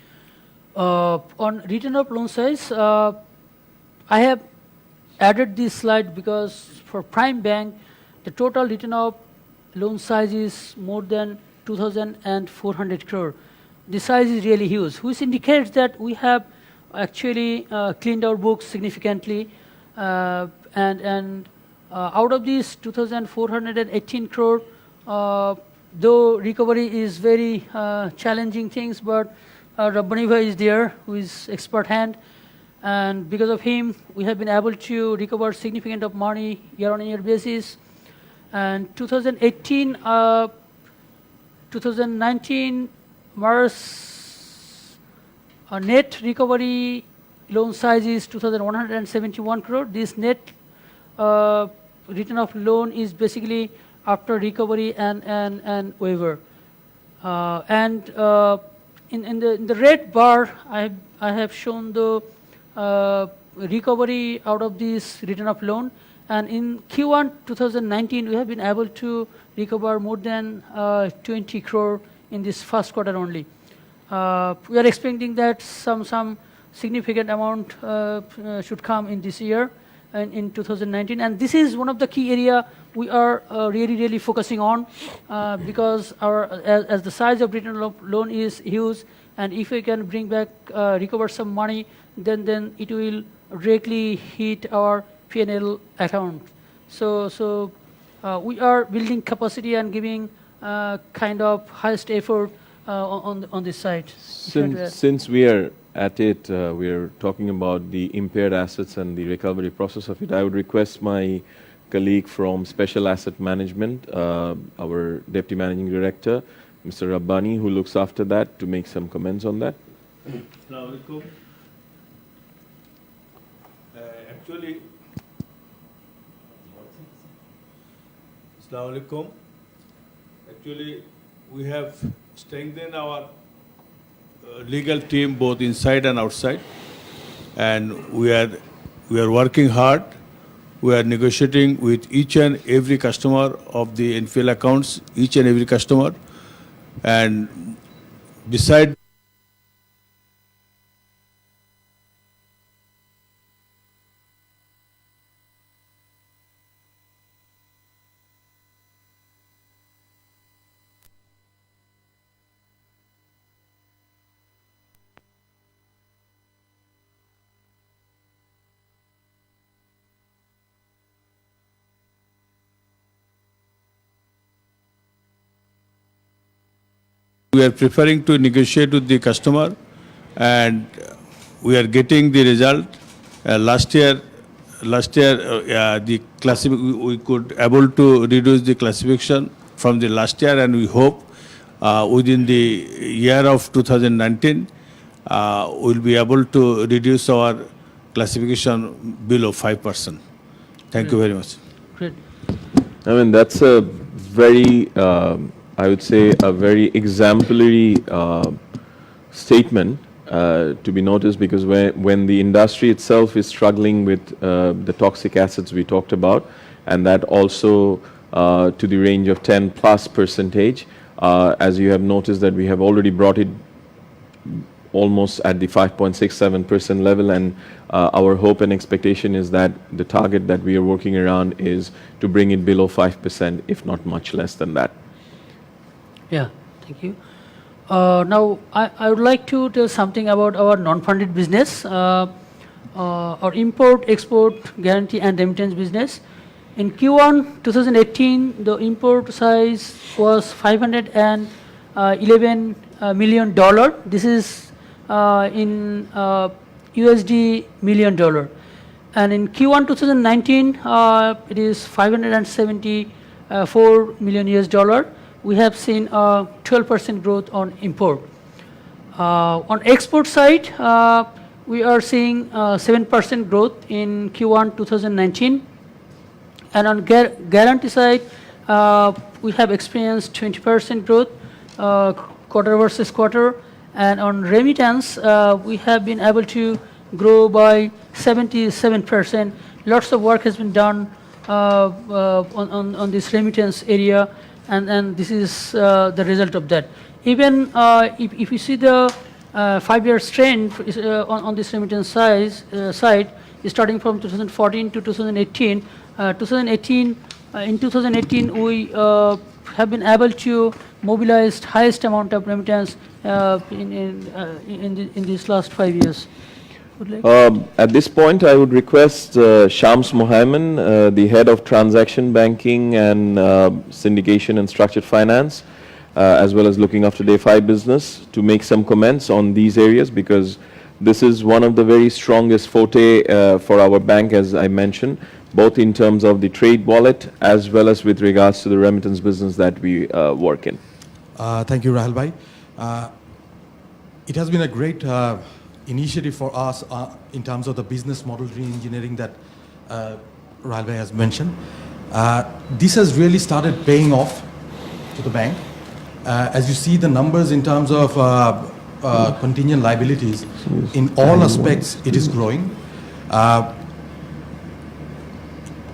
B: On return of loan size, I have added this slide because for Prime Bank, the total return of loan size is more than 2,400 crore. The size is really huge, which indicates that we have actually cleaned our books significantly, and out of these 2,418 crore, though recovery is very challenging things, but Rabbani Bhai is there, who is expert hand, and because of him, we have been able to recover significant of money year-on-year basis. And 2018, 2019. Mar's net recovery loan size is 2,171 crore. This net return of loan is basically after recovery and waiver. In the red bar, I have shown the recovery out of this return of loan. And in Q1 2019, we have been able to recover more than 20 crore in this first quarter only. We are expecting that some significant amount should come in this year and in 2019. And this is one of the key area we are really focusing on, because as the size of return of loan is huge, and if we can bring back, recover some money, then it will directly hit our P&L account. So we are building capacity and giving kind of highest effort on this side.
A: Since we are at it, we are talking about the impaired assets and the recovery process of it. I would request my colleague from Special Asset Management, our Deputy Managing Director, Mr. Rabbani, who looks after that, to make some comments on that.
C: Assalamualaikum. Actually, Assalamualaikum. Actually, we have strengthened our legal team both inside and outside, and we are working hard. We are negotiating with each and every customer of the NPL accounts, each and every customer, and beside we are preparing to negotiate with the customer, and we are getting the result. Last year, the we could able to reduce the classification from the last year, and we hope within the year of 2019, we'll be able to reduce our classification below 5%. Thank you very much.
B: Great.
A: I mean, that's a very, I would say, a very exemplary statement to be noticed, because when the industry itself is struggling with the toxic assets we talked about, and that also to the range of 10+%, as you have noticed that we have already brought it almost at the 5.67% level, and our hope and expectation is that the target that we are working around is to bring it below 5%, if not much less than that.
B: Yeah, thank you. Now, I would like to tell something about our non-funded business, our import, export, guarantee and remittance business. In Q1 2018, the import size was $511 million. This is in USD $1 million. And in Q1 2019, it is 574 million US dollar. We have seen a 12% growth on import. On export side, we are seeing 7% growth in Q1 2019. And on guarantee side, we have experienced 20% growth quarter versus quarter. And on remittance, we have been able to grow by 77%. Lots of work has been done on this remittance area, and this is the result of that. Even if you see the 5-year trend on this remittance side, starting from 2014 to 2018, in 2018 we have been able to mobilize highest amount of remittance in these last 5 years.
A: At this point, I would request Shams Mohaimin, the head of transaction banking and syndication and structured finance, as well as looking after day 5 business, to make some comments on these areas, because this is one of the very strongest forte for our bank, as I mentioned, both in terms of the trade wallet as well as with regards to the remittance business that we work in.
D: Thank you, Rahul bhai. It has been a great initiative for us in terms of the business model re-engineering that Rahul bhai has mentioned. This has really started paying off to the bank. As you see the numbers in terms of contingent liabilities, in all aspects it is growing.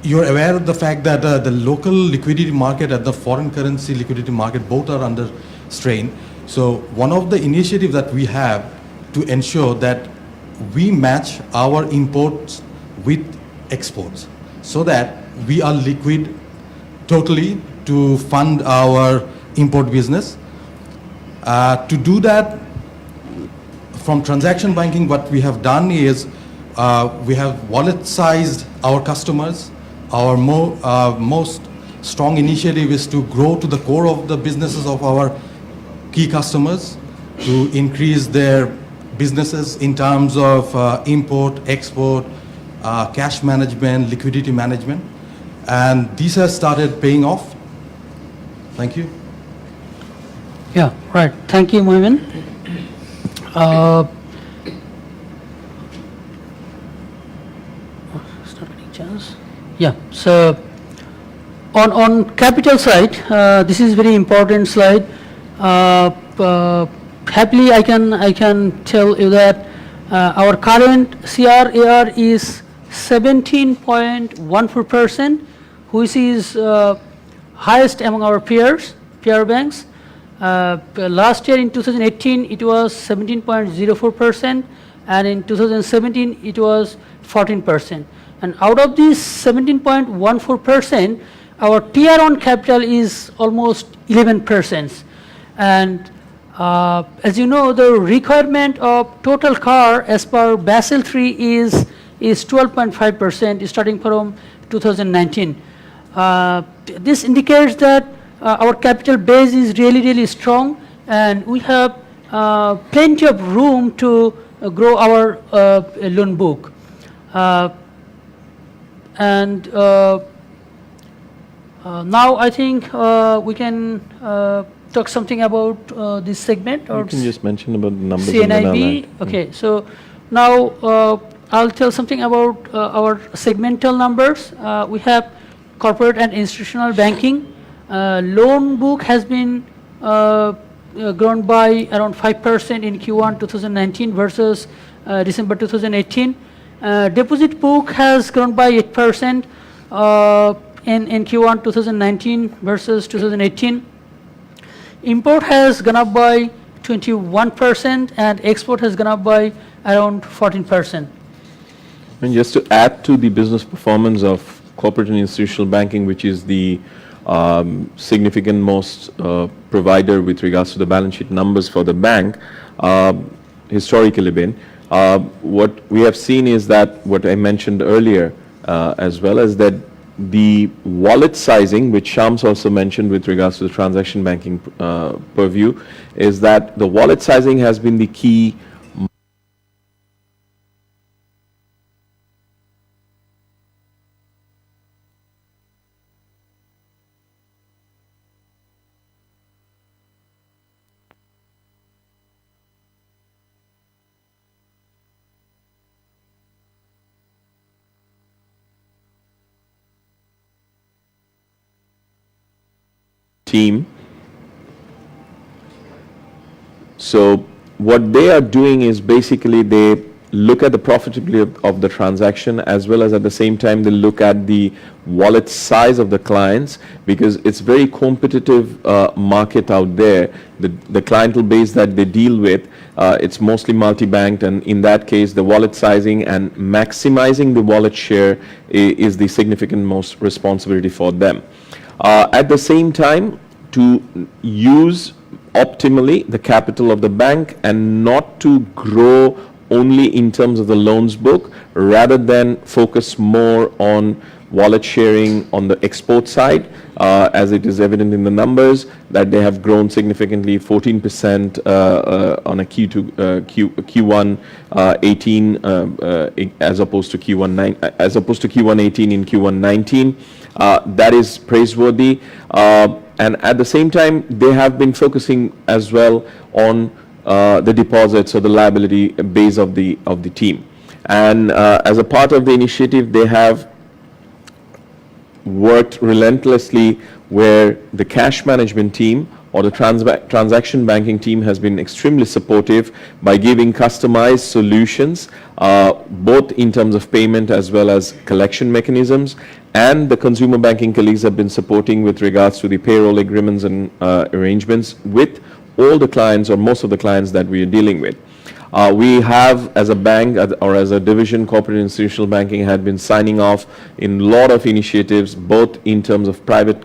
D: You're aware of the fact that the local liquidity market and the foreign currency liquidity market both are under strain. So one of the initiatives that we have to ensure that we match our imports with exports so that we are liquid totally to fund our import business. To do that, from transaction banking, what we have done is we have wallet-sized our customers. Our most strong initiative is to grow to the core of the businesses of our key customers, to increase their businesses in terms of import, export, cash management, liquidity management. And this has started paying off. Thank you.
B: Yeah, right. Thank you, Mohaimin. It's not getting chance. Yeah. So on capital side, this is very important slide. Happily, I can tell you that our current CRAR is 17.14%, which is highest among our peer banks. Last year in 2018 it was 17.04%, and in 2017 it was 14%. And out of this 17.14%, our Tier 1 capital is almost 11%. And as you know, the requirement of total CAR as per Basel III is 12.5% starting from 2019. This indicates that our capital base is really strong, and we have plenty of room to grow our loan book. Now I think we can talk something about this segment. Or
A: you can just mention about the numbers. And then
B: CNIB. Okay, so now I'll tell something about our segmental numbers. We have corporate and institutional banking. Loan book has been grown by around 5% in Q1 2019 versus December 2018. Deposit book has grown by 8% in Q1 2019 versus 2018. Import has gone up by 21%, and export has gone up by around 14%.
A: And just to add to the business performance of corporate and institutional banking, which is the significant most provider with regards to the balance sheet numbers for the bank, historically been, what we have seen is that what I mentioned earlier, as well as that the wallet sizing, which Shams also mentioned with regards to the transaction banking purview, is that the wallet sizing has been the key team. So what they are doing is basically they look at the profitability of the transaction, as well as at the same time they look at the wallet size of the clients, because it's very competitive market out there. The clientele base that they deal with, it's mostly multi-banked, and in that case the wallet sizing and maximizing the wallet share is the significant most responsibility for them. At the same time, to use optimally the capital of the bank and not to grow only in terms of the loans book, rather than focus more on wallet sharing on the export side, as it is evident in the numbers that they have grown significantly, 14% on a Q1 18 as opposed to Q1 18 in Q1 19. That is praiseworthy. And at the same time, they have been focusing as well on the deposits or the liability base of the team. And as a part of the initiative, they have worked relentlessly where the cash management team or the transaction banking team has been extremely supportive by giving customized solutions, both in terms of payment as well as collection mechanisms. And the consumer banking colleagues have been supporting with regards to the payroll agreements and arrangements with all the clients or most of the clients that we are dealing with. We have, as a bank or as a division, corporate and institutional banking had been signing off in a lot of initiatives, both in terms of private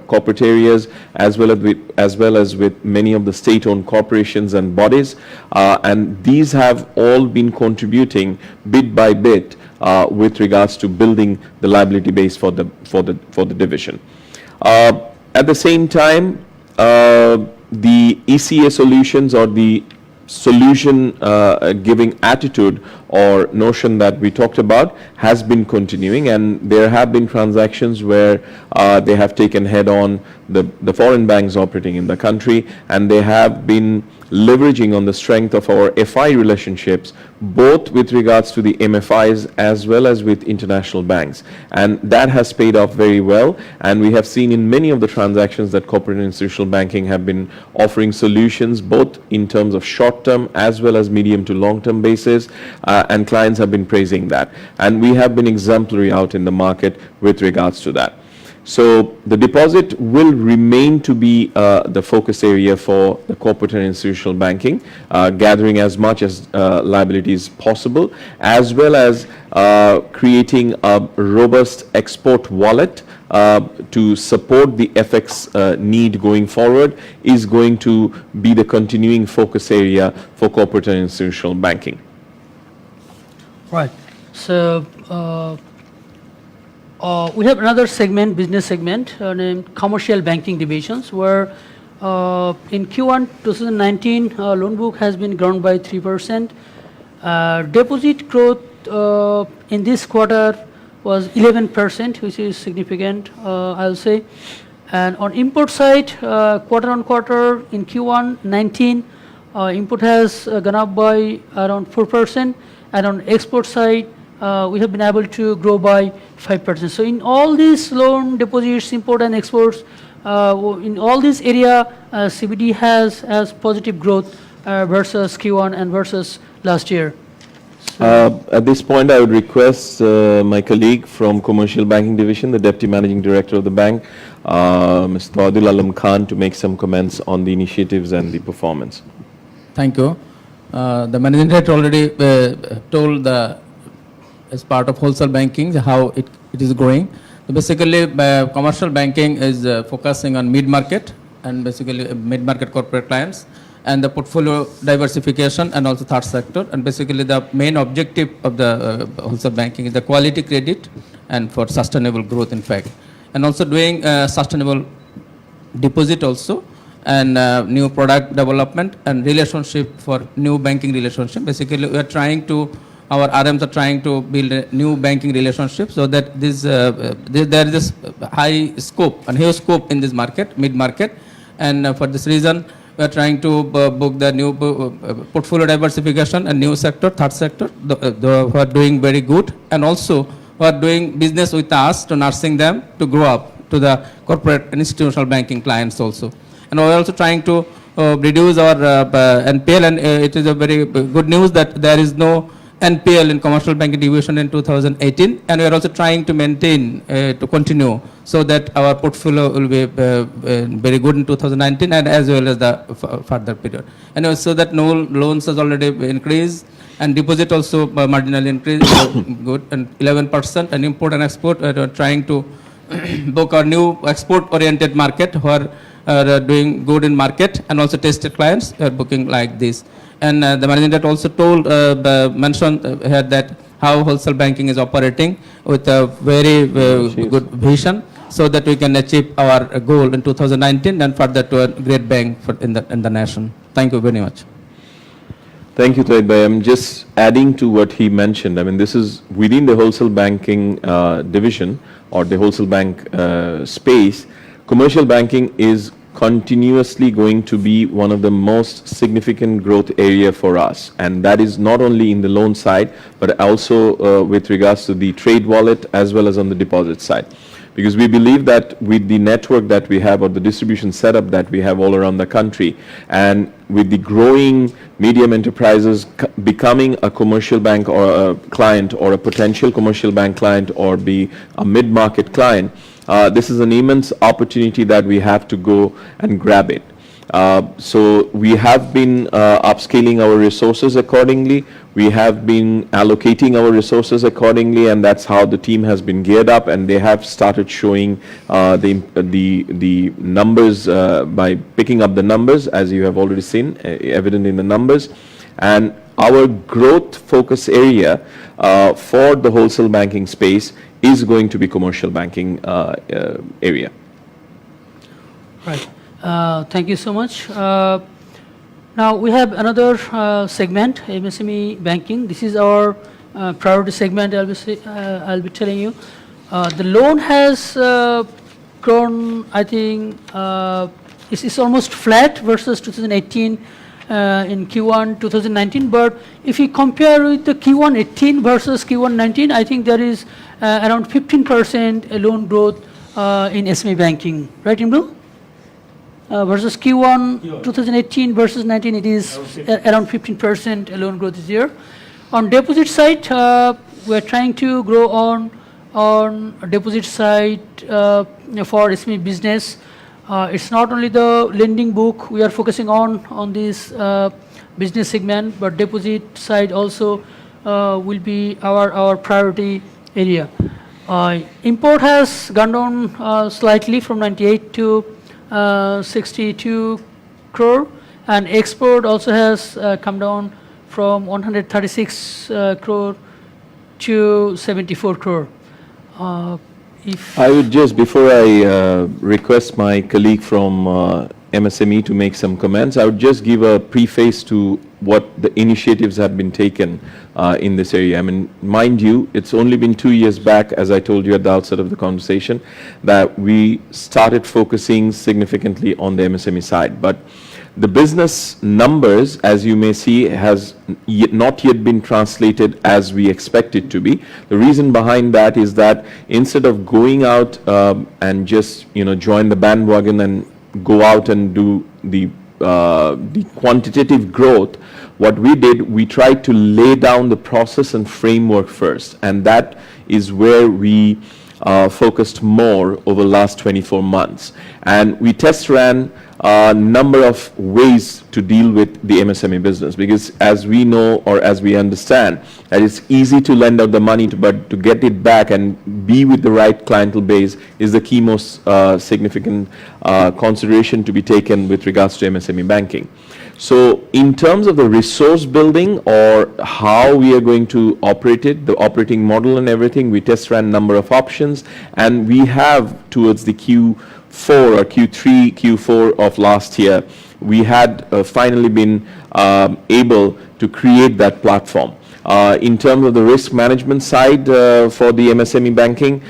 A: corporate areas as well as with many of the state-owned corporations and bodies, and these have all been contributing bit by bit with regards to building the liability base for the division. At the same time, the ECA solutions or the solution giving attitude or notion that we talked about has been continuing, and there have been transactions where they have taken head on the foreign banks operating in the country, and they have been leveraging on the strength of our FI relationships, both with regards to the MFIs as well as with international banks. And that has paid off very well, and we have seen in many of the transactions that corporate and institutional banking have been offering solutions both in terms of short-term as well as medium to long-term basis, and clients have been praising that. And we have been exemplary out in the market with regards to that. So the deposit will remain to be the focus area for the corporate and institutional banking, gathering as much as liabilities possible, as well as creating a robust export wallet to support the FX need going forward is going to be the continuing focus area for corporate and institutional banking.
B: Right. So we have another segment, business segment, named commercial banking divisions, where in Q1 2019, loan book has been grown by 3%. Deposit growth in this quarter was 11%, which is significant, I'll say. And on import side, quarter on quarter in Q1 19, import has gone up by around 4%, and on export side, we have been able to grow by 5%. So in all these loan, deposits, import and exports, in all this area, CBD has positive growth versus Q1 and versus last year.
A: At this point, I would request my colleague from Commercial Banking Division, the Deputy Managing Director of the bank, Mr. Adil Alam Khan, to make some comments on the initiatives and the performance.
E: Thank you. The Managing Director already told as part of wholesale banking how it is growing. So basically, commercial banking is focusing on mid-market and basically mid-market corporate clients, and the portfolio diversification and also third sector. And basically the main objective of the wholesale banking is the quality credit and for sustainable growth, in fact. And also doing sustainable deposit also, and new product development and relationship for new banking relationship. Basically, we are trying to, our RMs are trying to build new banking relationships so that there is this high scope and huge scope in this market, mid-market. And for this reason, we are trying to book the new portfolio diversification and new sector, third sector, who are doing very good, and also who are doing business with us to nursing them to grow up to the corporate and institutional banking clients also. And we're also trying to reduce our NPL, and it is a very good news that there is no NPL in commercial banking division in 2018, and we are also trying to maintain, to continue, so that our portfolio will be very good in 2019 and as well as the further period. And so that no loans has already increased, and deposit also marginally increased, good, and 11%, and import and export, we are trying to book our new export-oriented market, who are doing good in market, and also tested clients are booking like this. And the managing director also mentioned here that how wholesale banking is operating with a very good vision, so that we can achieve our goal in 2019 and further to a great bank in the nation. Thank you very much.
A: Thank you, Toid Bhai. I'm just adding to what he mentioned. I mean, this is within the wholesale banking division or the wholesale bank space. Commercial banking is continuously going to be one of the most significant growth area for us, and that is not only in the loan side, but also with regards to the trade wallet as well as on the deposit side. Because we believe that with the network that we have, or the distribution setup that we have all around the country, and with the growing medium enterprises becoming a commercial bank or a client, or a potential commercial bank client, or be a mid-market client, this is an immense opportunity that we have to go and grab it. So we have been upscaling our resources accordingly. We have been allocating our resources accordingly, and that's how the team has been geared up, and they have started showing the numbers by picking up the numbers, as you have already seen, evident in the numbers. And our growth focus area for the wholesale banking space is going to be commercial banking area.
B: Right. Thank you so much. Now we have another segment, MSME banking. This is our priority segment. I'll be telling you. The loan has grown. I think it's almost flat versus 2018 in Q1 2019. But if you compare with the Q1 18 versus Q1 19, I think there is around 15% loan growth in SME banking. Right, Imru? Versus Q1 2018 versus 19, it is around 15% loan growth this year. On deposit side, we are trying to grow on deposit side for SME business. It's not only the lending book we are focusing on this business segment, but deposit side also will be our priority area. Import has gone down slightly from 98 to 62 crore, and export also has come down from 136 crore to 74 crore.
A: I would just, before I request my colleague from MSME to make some comments, I would just give a preface to what the initiatives have been taken in this area. I mean, mind you, it's only been 2 years back, as I told you at the outset of the conversation, that we started focusing significantly on the MSME side. But the business numbers, as you may see, has not yet been translated as we expect it to be. The reason behind that is that instead of going out and just join the bandwagon and go out and do the quantitative growth, what we did, we tried to lay down the process and framework first, and that is where we focused more over the last 24 months. And we test ran a number of ways to deal with the MSME business, because as we know, or as we understand, that it's easy to lend out the money, but to get it back and be with the right clientele base is the key most significant consideration to be taken with regards to MSME banking. So in terms of the resource building, or how we are going to operate it, the operating model and everything, we test ran a number of options, and we have towards the Q4 or Q3, Q4 of last year, we had finally been able to create that platform. In terms of the risk management side for the MSME banking,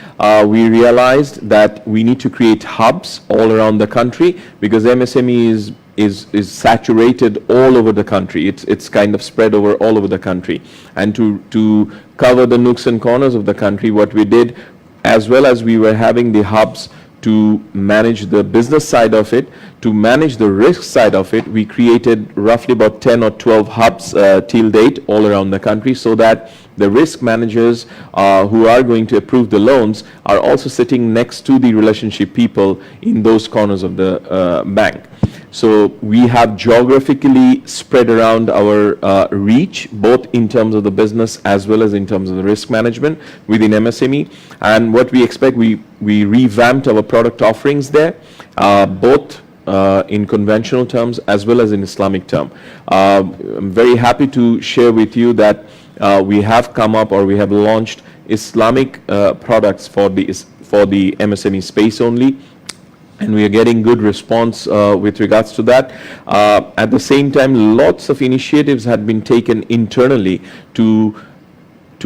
A: we realized that we need to create hubs all around the country, because MSME is saturated all over the country. It's kind of spread over all over the country. And to cover the nooks and corners of the country, what we did, as well as we were having the hubs to manage the business side of it. To manage the risk side of it, we created roughly about 10 or 12 hubs till date all around the country, so that the risk managers who are going to approve the loans are also sitting next to the relationship people in those corners of the bank. So we have geographically spread around our reach, both in terms of the business as well as in terms of the risk management within MSME. And what we expect, we revamped our product offerings there, both in conventional terms as well as in Islamic term. I'm very happy to share with you that we have come up, or we have launched Islamic products for the MSME space only, and we are getting good response with regards to that. At the same time, lots of initiatives had been taken internally to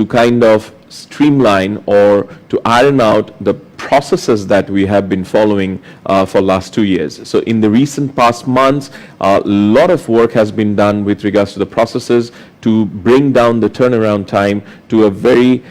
A: kind of streamline or to iron out the processes that we have been following for last 2 years. So in the recent past months, a lot of work has been done with regards to the processes to bring down the turnaround time to a very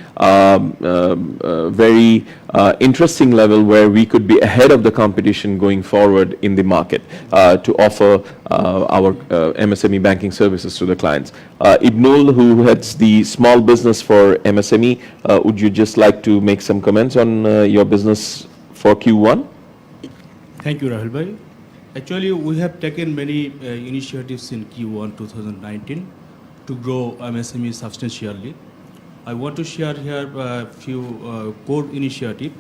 A: interesting level, where we could be ahead of the competition going forward in the market to offer our MSME banking services to the clients. Ibnul, who heads the small business for MSME, would you just like to make some comments on your business for Q1?
F: Thank you, Rahul Bhai. Actually, we have taken many initiatives in Q1 2019 to grow MSME substantially. I want to share here a few core initiatives.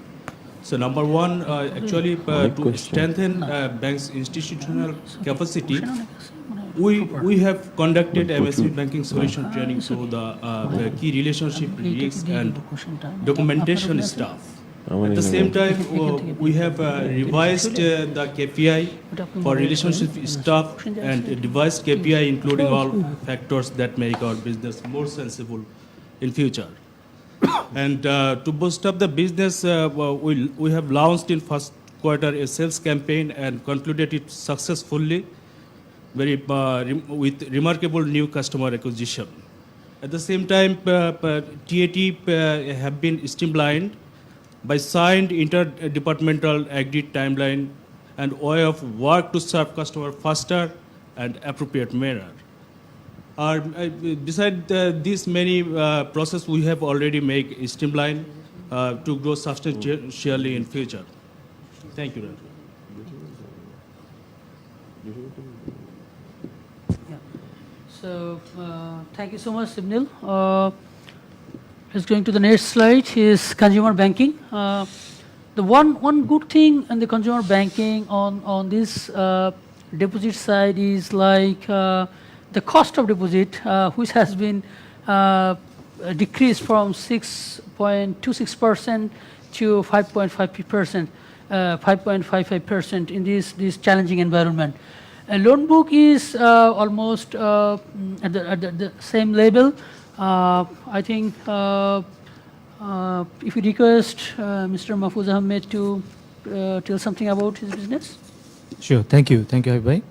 F: So number one, actually to strengthen bank's institutional capacity, we have conducted MSME banking solution training to the key relationship risk and documentation staff. At the same time, we have revised the KPI for relationship staff and devised KPI including all factors that make our business more sensible in future. And to boost up the business, we have launched in first quarter a sales campaign and concluded it successfully, with remarkable new customer acquisition. At the same time, TAT have been streamlined by signed interdepartmental agreed timeline and way of work to serve customer faster and appropriate manner. Beside these many process, we have already made streamline to grow substantially in future. Thank you, Raj.
B: So, thank you so much, Ibnul. Let's go into the next slide, is consumer banking. The one good thing in the consumer banking on this deposit side is like the cost of deposit, which has been decreased from 6.26% to 5.55%, 5.55% in this challenging environment. A loan book is almost at the same level. I think if you request Mr. Mahfouz Ahmed to tell something about his business.
G: Sure, thank you, Habib bhai.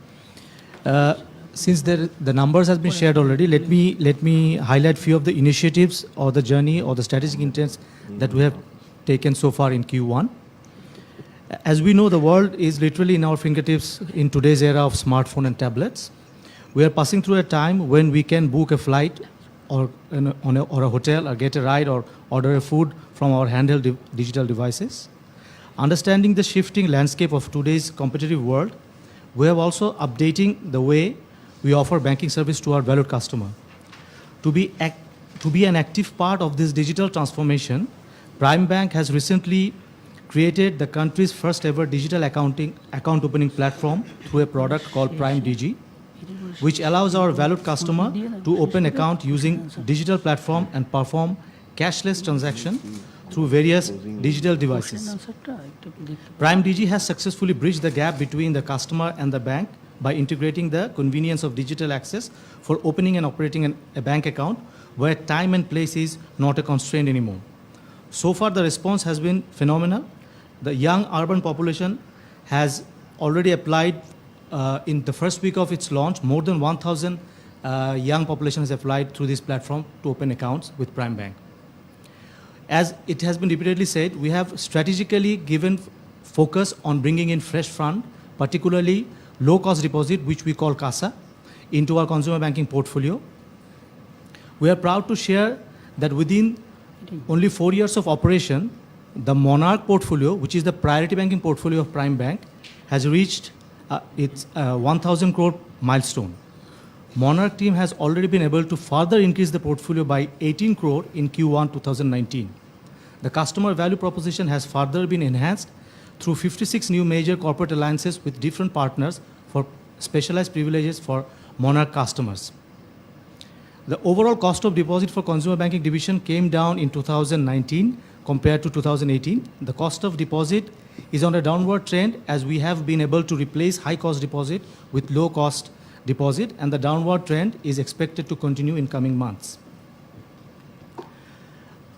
G: Since the numbers has been shared already, let me highlight few of the initiatives or the journey or the strategic intents that we have taken so far in Q1. As we know, the world is literally in our fingertips in today's era of smartphone and tablets. We are passing through a time when we can book a flight or a hotel, or get a ride, or order a food from our handheld digital devices. Understanding the shifting landscape of today's competitive world, we are also updating the way we offer banking service to our valued customer. To be an active part of this digital transformation, Prime Bank has recently created the country's first ever digital account opening platform through a product called Prime DG, which allows our valued customer to open account using digital platform and perform cashless transaction through various digital devices. Prime DG has successfully bridged the gap between the customer and the bank by integrating the convenience of digital access for opening and operating a bank account where time and place is not a constraint anymore. So far, the response has been phenomenal. The young urban population has already applied in the first week of its launch. More than 1,000 young population has applied through this platform to open accounts with Prime Bank. As it has been repeatedly said, we have strategically given focus on bringing in fresh fund, particularly low-cost deposit, which we call CASA, into our consumer banking portfolio. We are proud to share that within only 4 years of operation, the Monarch portfolio, which is the priority banking portfolio of Prime Bank, has reached its 1,000 crore milestone. Monarch team has already been able to further increase the portfolio by 18 crore in Q1 2019. The customer value proposition has further been enhanced through 56 new major corporate alliances with different partners for specialized privileges for Monarch customers. The overall cost of deposit for consumer banking division came down in 2019 compared to 2018. The cost of deposit is on a downward trend as we have been able to replace high cost deposit with low cost deposit, and the downward trend is expected to continue in coming months.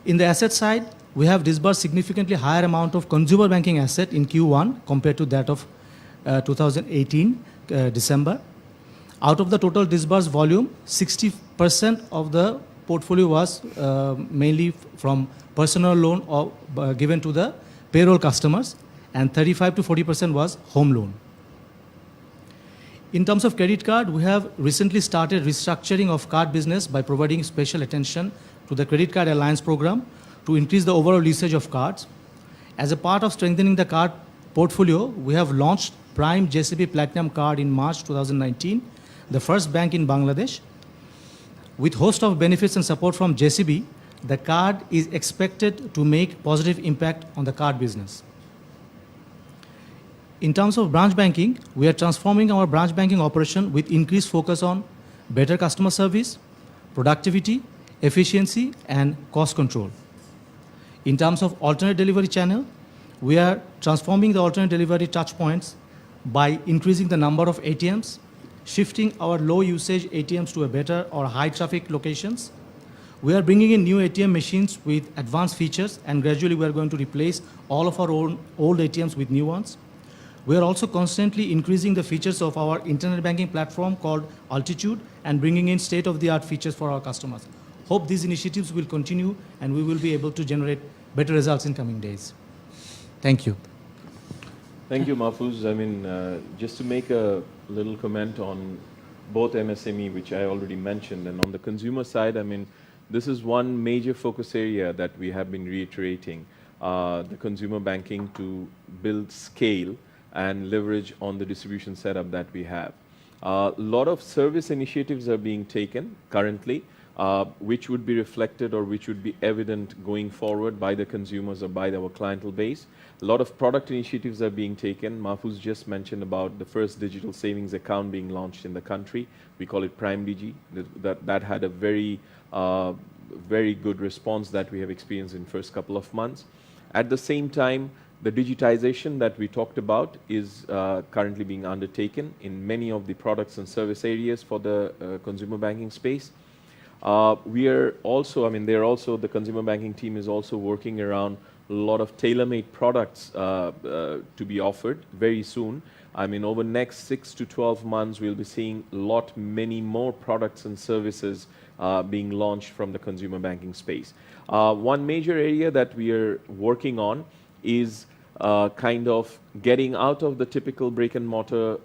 G: In the asset side, we have disbursed significantly higher amount of consumer banking asset in Q1 compared to that of 2018 December. Out of the total disbursed volume, 60% of the portfolio was mainly from personal loan or given to the payroll customers, and 35 to 40% was home loan. In terms of credit card, we have recently started restructuring of card business by providing special attention to the Credit Card Alliance program to increase the overall usage of cards. As a part of strengthening the card portfolio, we have launched Prime JCB Platinum Card in March 2019, the first bank in Bangladesh. With host of benefits and support from JCB, the card is expected to make positive impact on the card business. In terms of branch banking, we are transforming our branch banking operation with increased focus on better customer service, productivity, efficiency, and cost control. In terms of alternate delivery channel, we are transforming the alternate delivery touch points by increasing the number of ATMs, shifting our low usage ATMs to a better or high traffic locations. We are bringing in new ATM machines with advanced features, and gradually we are going to replace all of our old ATMs with new ones. We are also constantly increasing the features of our internet banking platform called Altitude and bringing in state-of-the-art features for our customers. Hope these initiatives will continue and we will be able to generate better results in coming days. Thank you.
A: Thank you, Mahfouz. I mean, just to make a little comment on both MSME, which I already mentioned, and on the consumer side, I mean, this is one major focus area that we have been reiterating, the consumer banking to build scale and leverage on the distribution setup that we have. A lot of service initiatives are being taken currently, which would be reflected or which would be evident going forward by the consumers or by our clientele base. A lot of product initiatives are being taken. Mahfouz just mentioned about the first digital savings account being launched in the country. We call it Prime DG. That had a very good response that we have experienced in first couple of months. At the same time, the digitization that we talked about is currently being undertaken in many of the products and service areas for the consumer banking space. We are also, I mean, the consumer banking team is also working around a lot of tailor-made products to be offered very soon. I mean, over next 6 to 12 months, we'll be seeing many more products and services being launched from the consumer banking space. One major area that we are working on is kind of getting out of the typical brick and mortar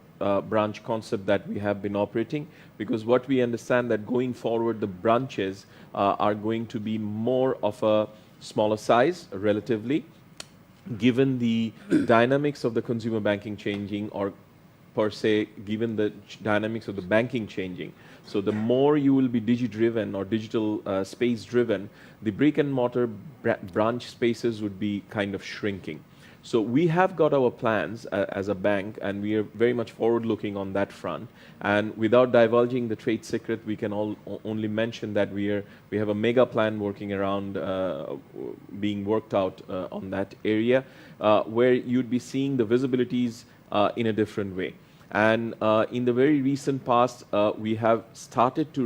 A: branch concept that we have been operating, because what we understand that going forward the branches are going to be more of a smaller size relatively, given the dynamics of the consumer banking changing, or per se given the dynamics of the banking changing. So the more you will be digi-driven or digital space driven, the brick and mortar branch spaces would be kind of shrinking. So we have got our plans as a bank, and we are very much forward looking on that front. And without divulging the trade secret, we can only mention that we have a mega plan working around being worked out on that area, where you'd be seeing the visibilities in a different way. And in the very recent past, we have started to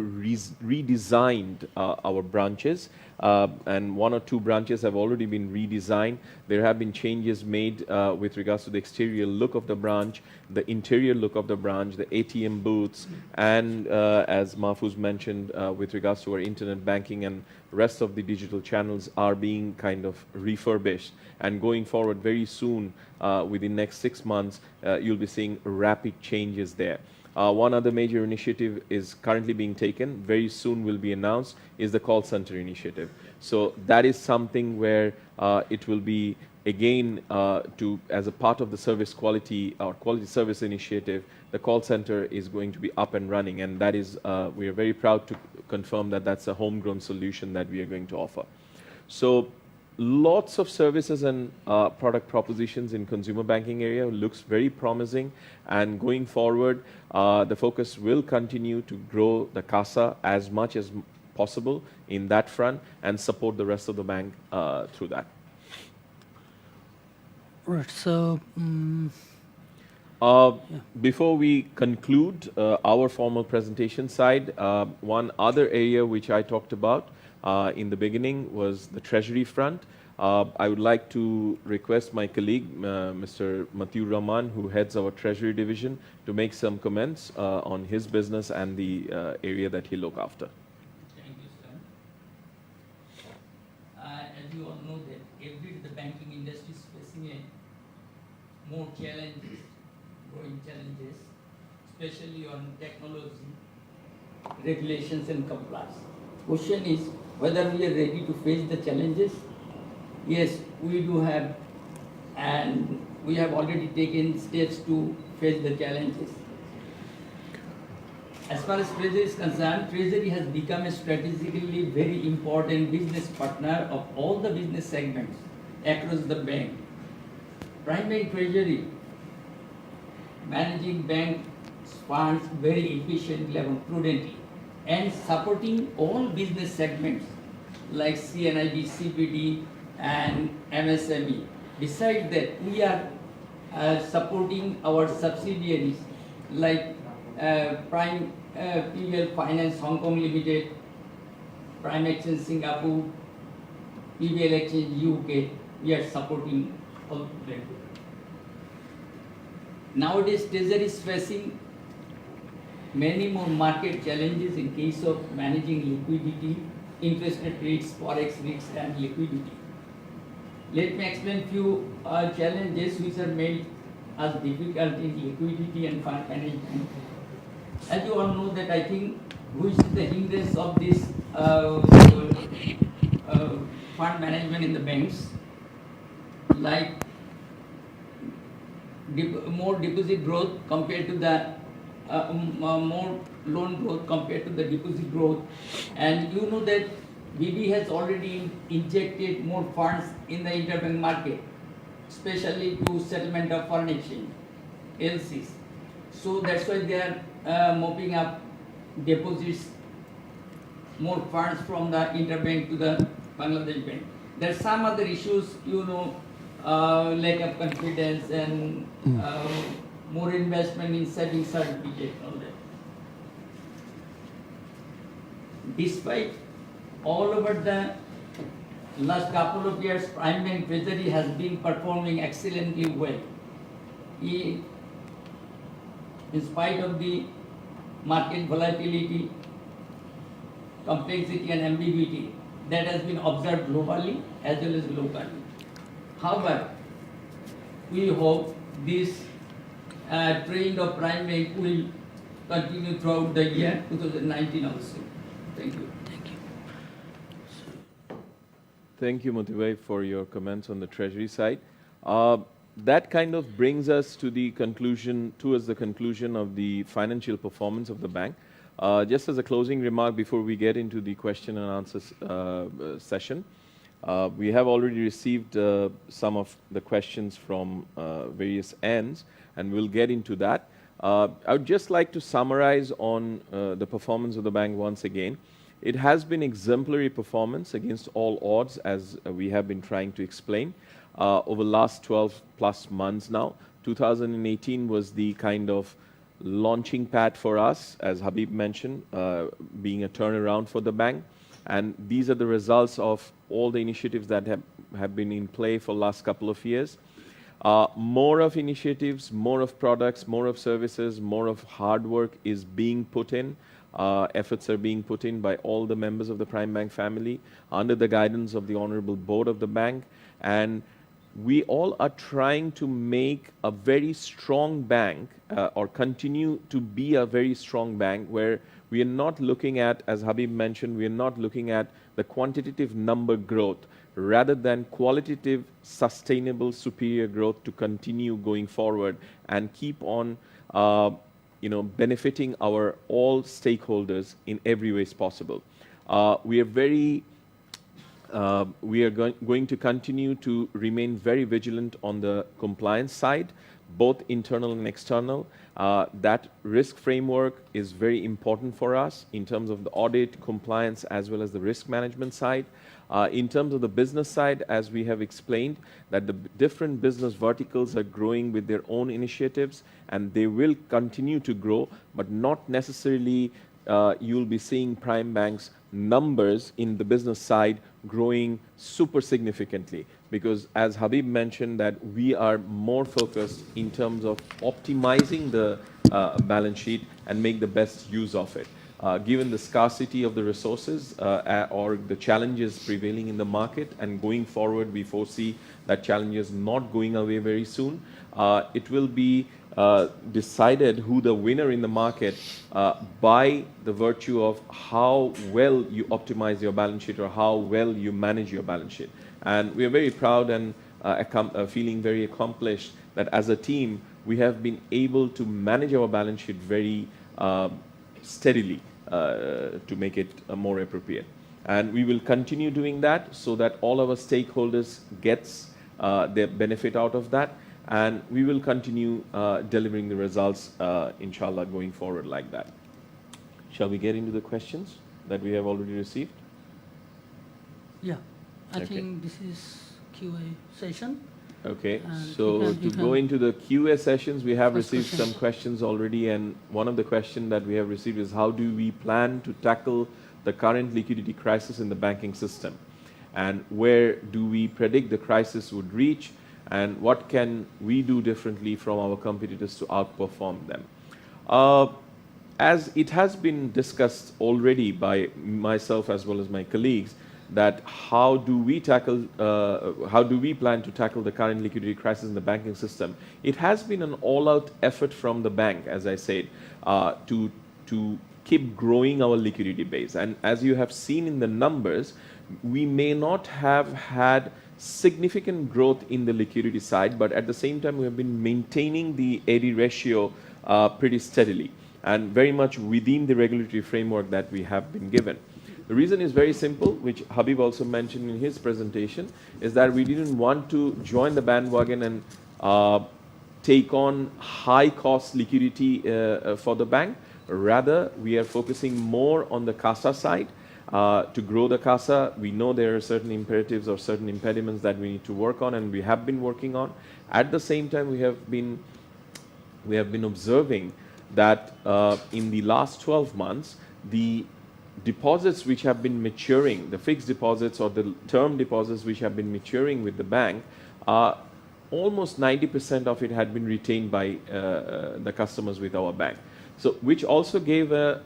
A: redesign our branches, and 1 or 2 branches have already been redesigned. There have been changes made with regards to the exterior look of the branch, the interior look of the branch, the ATM booths, and as Mahfouz mentioned, with regards to our internet banking and rest of the digital channels are being kind of refurbished. And going forward very soon, within next 6 months, you'll be seeing rapid changes there. One other major initiative is currently being taken, very soon will be announced, is the call center initiative. So that is something where it will be again as a part of the service quality or quality service initiative, the call center is going to be up and running, and that is we are very proud to confirm that that's a homegrown solution that we are going to offer. So lots of services and product propositions in consumer banking area looks very promising, and going forward the focus will continue to grow the CASA as much as possible in that front and support the rest of the bank through that.
B: Right. So,
A: before we conclude our formal presentation side, one other area which I talked about in the beginning was the Treasury front. I would like to request my colleague, Mr. Matiur Rahman, who heads our Treasury division, to make some comments on his business and the area that he look after.
H: Thank you, sir. As you all know that every day the banking industry is facing more challenges, growing challenges, especially on technology, regulations and compliance. Question is whether we are ready to face the challenges. Yes, we do have, and we have already taken steps to face the challenges. As far as Treasury is concerned, Treasury has become a strategically very important business partner of all the business segments across the bank. Primary Treasury, managing bank funds very efficiently and prudently, and supporting all business segments like CNIB, CPD, and MSME. Besides that, we are supporting our subsidiaries like Prime PBL Finance Hong Kong Limited, Prime Exchange Singapore, PBL Exchange UK. We are supporting all of them. Nowadays, Treasury is facing many more market challenges in case of managing liquidity, interest rate risks, forex risks, and liquidity. Let me explain few challenges which are made as difficult in liquidity and fund management. As you all know that I think which is the hindrance of this fund management in the banks, like more deposit growth compared to the more loan growth compared to the deposit growth. And you know that BB has already injected more funds in the interbank market, especially to settlement of foreign exchange, LCs. So that's why they are mopping up deposits, more funds from the interbank to the Bangladesh bank. There are some other issues, you know, lack of confidence and more investment in savings certificate, all that. Despite all over the last couple of years, Prime Bank Treasury has been performing excellently well. In spite of the market volatility, complexity and ambiguity that has been observed globally as well as locally. However, we hope this trend of Prime Bank will continue throughout the year 2019 also. Thank you.
A: Thank you, Motivai, for your comments on the Treasury side. That kind of brings us to the conclusion, towards the conclusion of the financial performance of the bank. Just as a closing remark before we get into the question and answer session, we have already received some of the questions from various ends, and we'll get into that. I would just like to summarize on the performance of the bank once again. It has been exemplary performance against all odds, as we have been trying to explain over the last 12 plus months now. 2018 was the kind of launching pad for us, as Habib mentioned, being a turnaround for the bank. And these are the results of all the initiatives that have been in play for the last couple of years. More of initiatives, more of products, more of services, more of hard work is being put in. Efforts are being put in by all the members of the Prime Bank family under the guidance of the Honorable Board of the bank. And we all are trying to make a very strong bank or continue to be a very strong bank where we are not looking at, as Habib mentioned, we are not looking at the quantitative number growth rather than qualitative, sustainable, superior growth to continue going forward and keep on benefiting our all stakeholders in every way possible. We are going to continue to remain very vigilant on the compliance side, both internal and external. That risk framework is very important for us in terms of the audit, compliance, as well as the risk management side. In terms of the business side, as we have explained, that the different business verticals are growing with their own initiatives, and they will continue to grow, but not necessarily you'll be seeing Prime Bank's numbers in the business side growing super significantly, because as Habib mentioned, that we are more focused in terms of optimizing the balance sheet and make the best use of it. Given the scarcity of the resources or the challenges prevailing in the market, and going forward we foresee that challenges not going away very soon, it will be decided who the winner in the market by the virtue of how well you optimize your balance sheet or how well you manage your balance sheet. And we are very proud and feeling very accomplished that as a team we have been able to manage our balance sheet very steadily to make it more appropriate. And we will continue doing that so that all our stakeholders gets their benefit out of that. And we will continue delivering the results, inshallah, going forward like that. Shall we get into the questions that we have already received?
B: Yeah, I
A: Okay.
B: think this is QA session.
A: Okay,
B: And
A: so
B: you
A: to
B: can-
A: go into the QA sessions, we have
B: First
A: received
B: question.
A: some questions already, and one of the questions that we have received is how do we plan to tackle the current liquidity crisis in the banking system? And where do we predict the crisis would reach? And what can we do differently from our competitors to outperform them? As it has been discussed already by myself as well as my colleagues, that how do we plan to tackle the current liquidity crisis in the banking system? It has been an all-out effort from the bank, as I said, to keep growing our liquidity base. And as you have seen in the numbers, we may not have had significant growth in the liquidity side, but at the same time we have been maintaining the AD ratio pretty steadily and very much within the regulatory framework that we have been given. The reason is very simple, which Habib also mentioned in his presentation, is that we didn't want to join the bandwagon and take on high cost liquidity for the bank. Rather, we are focusing more on the CASA side. To grow the CASA, we know there are certain imperatives or certain impediments that we need to work on, and we have been working on. At the same time, we have been observing that in the last 12 months, the deposits which have been maturing, the fixed deposits or the term deposits which have been maturing with the bank, almost 90% of it had been retained by the customers with our bank. So, which also gave a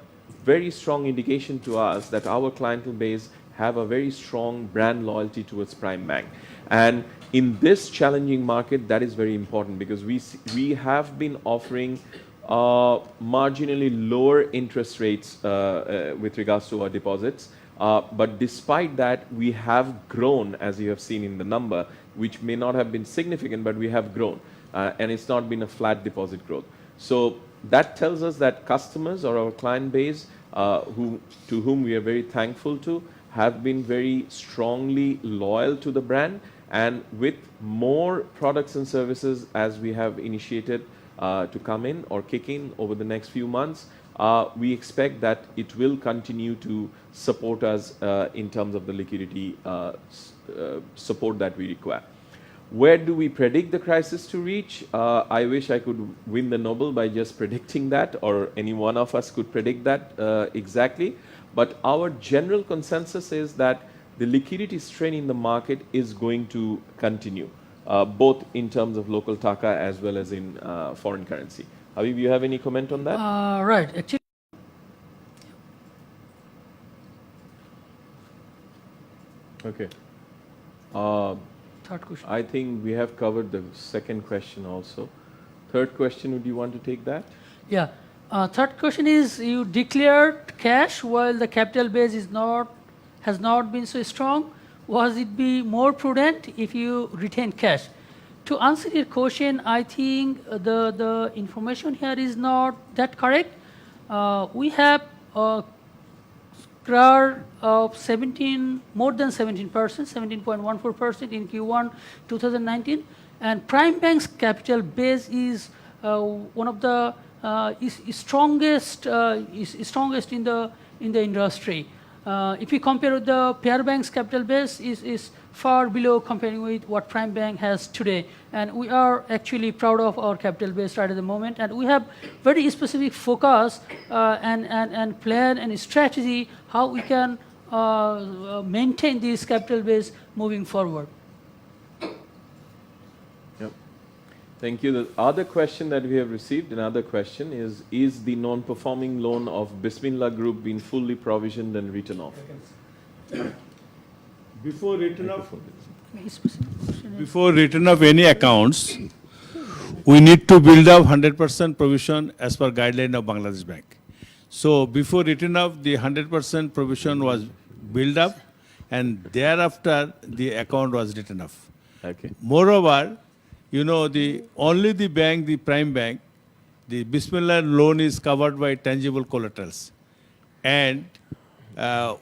A: very strong indication to us that our clientele base have a very strong brand loyalty towards Prime Bank. And in this challenging market, that is very important, because we have been offering marginally lower interest rates with regards to our deposits. But despite that, we have grown, as you have seen in the number, which may not have been significant, but we have grown. And it's not been a flat deposit growth. So that tells us that customers or our client base, to whom we are very thankful to, have been very strongly loyal to the brand. And with more products and services as we have initiated to come in or kick in over the next few months, we expect that it will continue to support us in terms of the liquidity support that we require. Where do we predict the crisis to reach? I wish I could win the Nobel by just predicting that, or any one of us could predict that exactly. But our general consensus is that the liquidity strain in the market is going to continue, both in terms of local taka as well as in foreign currency. Habib, you have any comment on that?
B: Right. Actually,
A: Okay.
B: Third question.
A: I think we have covered the second question also. Third question, would you want to take that?
B: Yeah. Third question is, you declared cash while the capital base has not been so strong. Was it be more prudent if you retain cash? To answer your question, I think the information here is not that correct. We have CRAR of more than 17%, 17.14% in Q1 2019, and Prime Bank's capital base is one of the strongest in the industry. If you compare with the peer bank's capital base, is far below comparing with what Prime Bank has today. And we are actually proud of our capital base right at the moment. And we have very specific focus and plan and strategy how we can maintain this capital base moving forward.
A: Yep. Thank you. The other question that we have received, another question is the non-performing loan of Bismillah Group been fully provisioned and written off?
C: Before written off,
B: Any specific question?
C: before written off any accounts, we need to build up 100% provision as per guideline of Bangladesh Bank. So before written off, the 100% provision was built up, and thereafter the account was written off.
A: Okay.
C: Moreover, you know, only the bank, the Prime Bank, the Bismillah loan is covered by tangible collaterals. And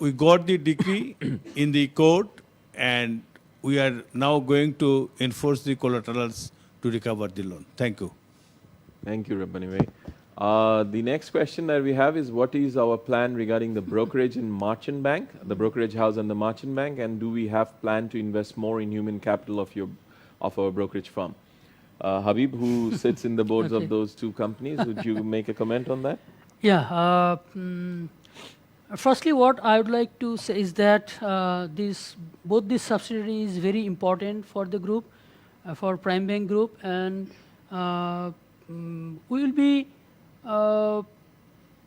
C: we got the decree in the court, and we are now going to enforce the collaterals to recover the loan. Thank you.
A: Thank you, Rabbani Bhai. The next question that we have is, what is our plan regarding the brokerage and merchant bank, the brokerage house and the merchant bank, and do we have plan to invest more in human capital of our brokerage firm? Habib, who sits in the boards
B: Okay.
A: of those two companies, would you make a comment on that?
B: Yeah. Firstly, what I would like to say is that both these subsidiaries is very important for the group, for Prime Bank Group, and we will be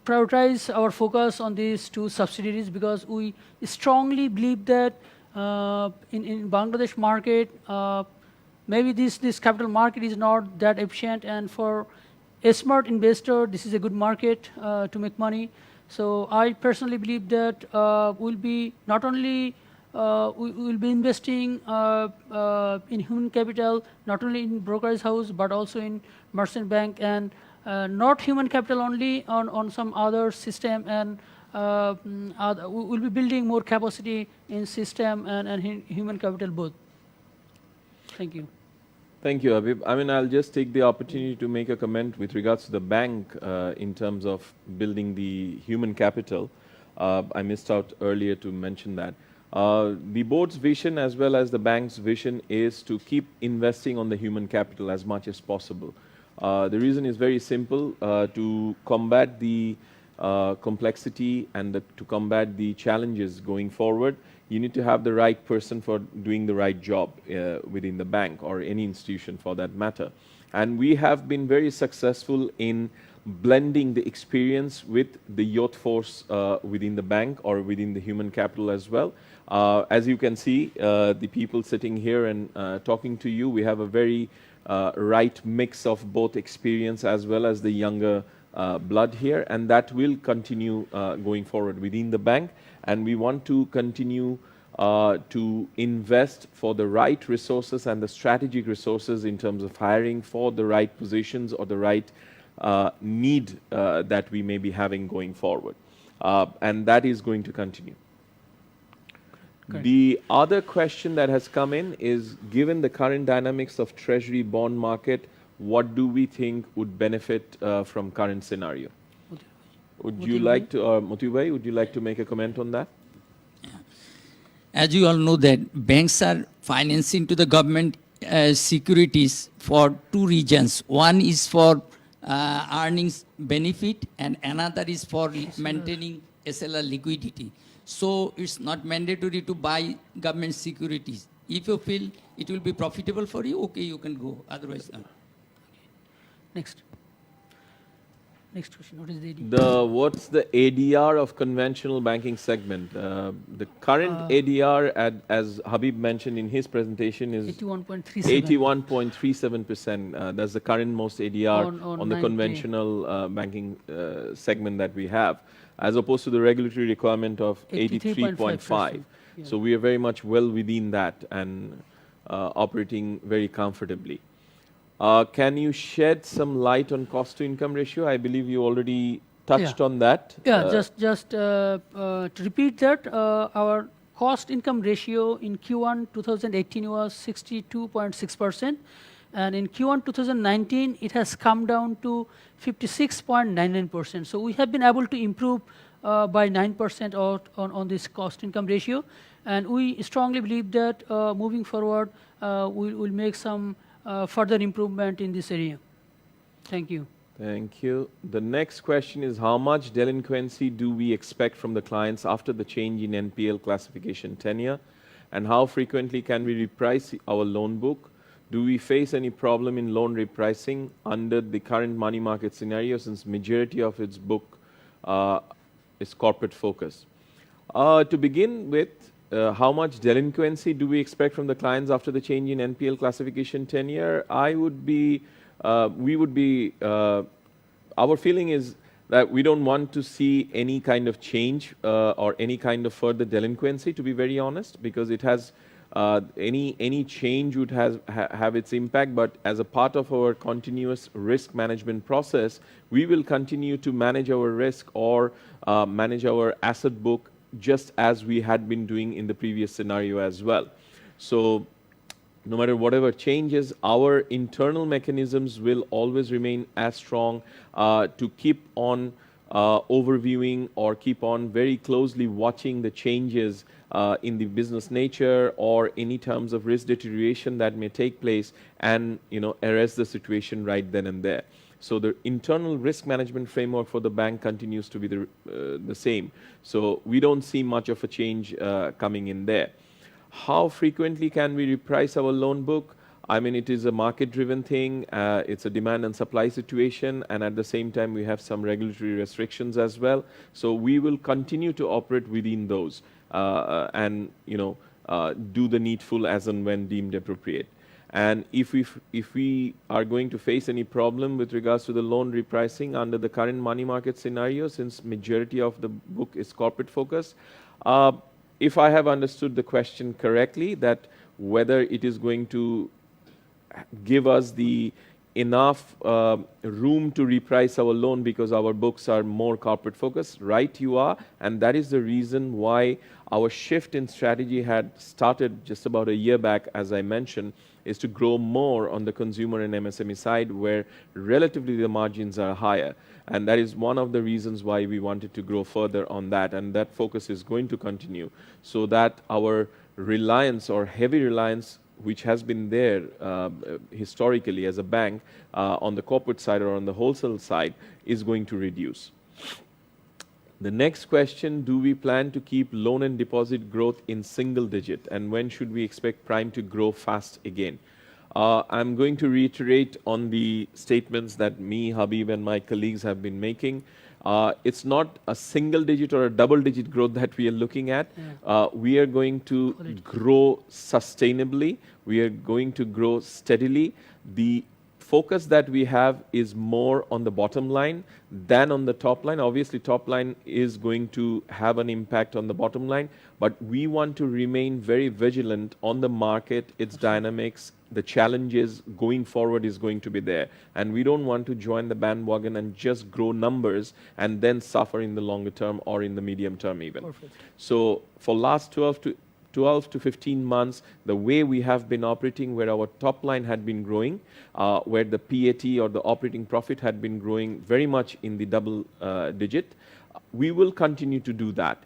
B: prioritize our focus on these two subsidiaries because we strongly believe that in Bangladesh market, maybe this capital market is not that efficient, and for a smart investor, this is a good market to make money. So I personally believe that we'll be not only we will be investing in human capital, not only in brokerage house but also in merchant bank, and not human capital only, on some other system, and we'll be building more capacity in system and human capital both. Thank you.
A: Thank you, Habib. I mean, I'll just take the opportunity to make a comment with regards to the bank in terms of building the human capital. I missed out earlier to mention that. The board's vision as well as the bank's vision is to keep investing on the human capital as much as possible. The reason is very simple. To combat the complexity and to combat the challenges going forward, you need to have the right person for doing the right job within the bank or any institution for that matter. And we have been very successful in blending the experience with the youth force within the bank or within the human capital as well. As you can see, the people sitting here and talking to you, we have a very right mix of both experience as well as the younger blood here, and that will continue going forward within the bank. And we want to continue to invest for the right resources and the strategic resources in terms of hiring for the right positions or the right need that we may be having going forward. And that is going to continue.
B: Correct.
A: The other question that has come in is, given the current dynamics of Treasury bond market, what do we think would benefit from current scenario? Would you like to, Moti Bhai, would you like to make a comment on that?
H: As you all know that banks are financing to the government securities for two reasons. One is for earnings benefit, and another is for maintaining SLR liquidity. So it's not mandatory to buy government securities. If you feel it will be profitable for you, okay, you can go. Otherwise, not.
B: Next. Next question, what is the ADR?
A: What's the ADR of conventional banking segment? The current ADR, as Habib mentioned in his presentation, is
B: 81.37.
A: 81.37%. That's the current most ADR
B: On
A: the
B: 90.
A: conventional banking segment that we have, as opposed to the regulatory requirement of 83.5.
B: Yeah.
A: So we are very much well within that and operating very comfortably. Can you shed some light on cost to income ratio? I believe you already touched on that.
B: Yeah, just to repeat that, our cost income ratio in Q1 2018 was 62.6%, and in Q1 2019 it has come down to 56.99%. So we have been able to improve by 9% on this cost income ratio, and we strongly believe that moving forward we will make some further improvement in this area. Thank you.
A: Thank you. The next question is, how much delinquency do we expect from the clients after the change in NPL classification tenure? And how frequently can we reprice our loan book? Do we face any problem in loan repricing under the current money market scenario, since majority of its book is corporate focused? To begin with, how much delinquency do we expect from the clients after the change in NPL classification tenure? Our feeling is that we don't want to see any kind of change or any kind of further delinquency, to be very honest, because it has any change would have its impact. But as a part of our continuous risk management process, we will continue to manage our risk or manage our asset book just as we had been doing in the previous scenario as well. So no matter whatever changes, our internal mechanisms will always remain as strong to keep on overviewing or keep on very closely watching the changes in the business nature or any terms of risk deterioration that may take place, and arrest the situation right then and there. So the internal risk management framework for the bank continues to be the same. So we don't see much of a change coming in there. How frequently can we reprice our loan book? I mean, it is a market-driven thing. It's a demand and supply situation, and at the same time, we have some regulatory restrictions as well. So we will continue to operate within those and do the needful as and when deemed appropriate. And if we are going to face any problem with regards to the loan repricing under the current money market scenario, since majority of the book is corporate focused, if I have understood the question correctly, that whether it is going to give us the enough room to reprice our loan because our books are more corporate focused, right, you are, and that is the reason why our shift in strategy had started just about a year back, as I mentioned, is to grow more on the consumer and MSME side, where relatively the margins are higher. And that is one of the reasons why we wanted to grow further on that, and that focus is going to continue, so that our reliance or heavy reliance, which has been there historically as a bank on the corporate side or on the wholesale side, is going to reduce. The next question, do we plan to keep loan and deposit growth in single digit, and when should we expect Prime to grow fast again? I'm going to reiterate on the statements that me, Habib, and my colleagues have been making. It's not a single digit or a double digit growth that we are looking at. We are going to grow sustainably. We are going to grow steadily. The focus that we have is more on the bottom line than on the top line. Obviously, top line is going to have an impact on the bottom line, but we want to remain very vigilant on the market, its dynamics, the challenges going forward is going to be there. And we don't want to join the bandwagon and just grow numbers and then suffer in the longer term or in the medium term even.
B: Perfect.
A: So for last 12 to 15 months, the way we have been operating, where our top line had been growing, where the PAT or the operating profit had been growing very much in the double digit, we will continue to do that.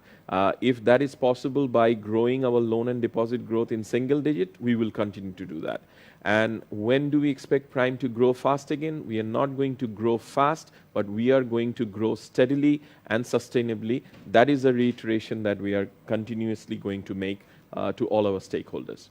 A: If that is possible by growing our loan and deposit growth in single digit, we will continue to do that. And when do we expect Prime to grow fast again? We are not going to grow fast, but we are going to grow steadily and sustainably. That is a reiteration that we are continuously going to make to all our stakeholders.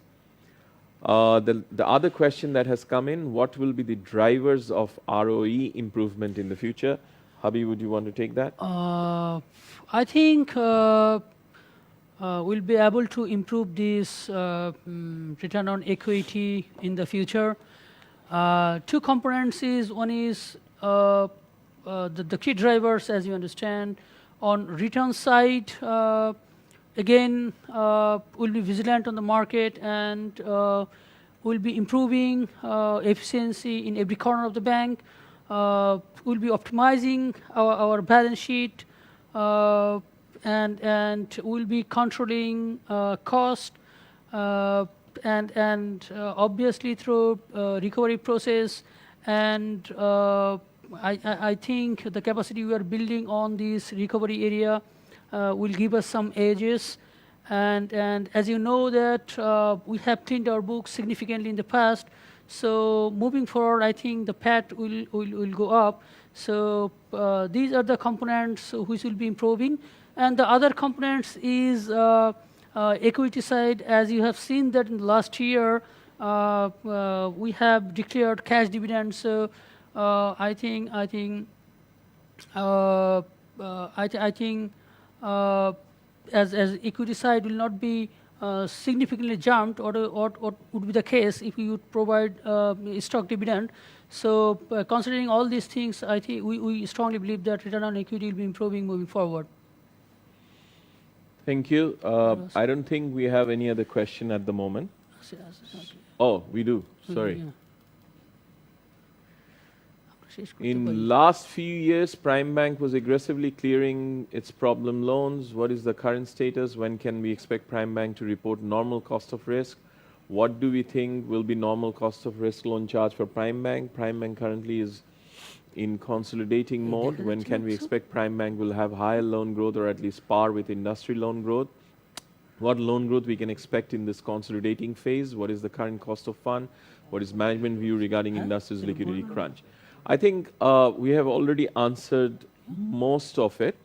A: The other question that has come in, what will be the drivers of ROE improvement in the future? Habib, would you want to take that?
B: I think we'll be able to improve this return on equity in the future. Two components is, one is the key drivers, as you understand. On return side, again, we'll be vigilant on the market, and we'll be improving efficiency in every corner of the bank. We'll be optimizing our balance sheet, and we'll be controlling cost, and obviously through recovery process. And I think the capacity we are building on this recovery area will give us some edges. And as you know that we have cleaned our books significantly in the past. So moving forward, I think the PAT will go up. So these are the components which will be improving. And the other components is equity side. As you have seen that in the last year, we have declared cash dividends. So I think as equity side will not be significantly jumped, or would be the case if we would provide stock dividend. So considering all these things, I think we strongly believe that return on equity will be improving moving forward.
A: Thank you. I don't think we have any other question at the moment. Oh, we do. Sorry. In last few years, Prime Bank was aggressively clearing its problem loans. What is the current status? When can we expect Prime Bank to report normal cost of risk? What do we think will be normal cost of risk loan charge for Prime Bank? Prime Bank currently is in consolidating mode. When can we expect Prime Bank will have higher loan growth, or at least par with industry loan growth? What loan growth we can expect in this consolidating phase? What is the current cost of fund? What is management view regarding industry's liquidity crunch? I think we have already answered most of it.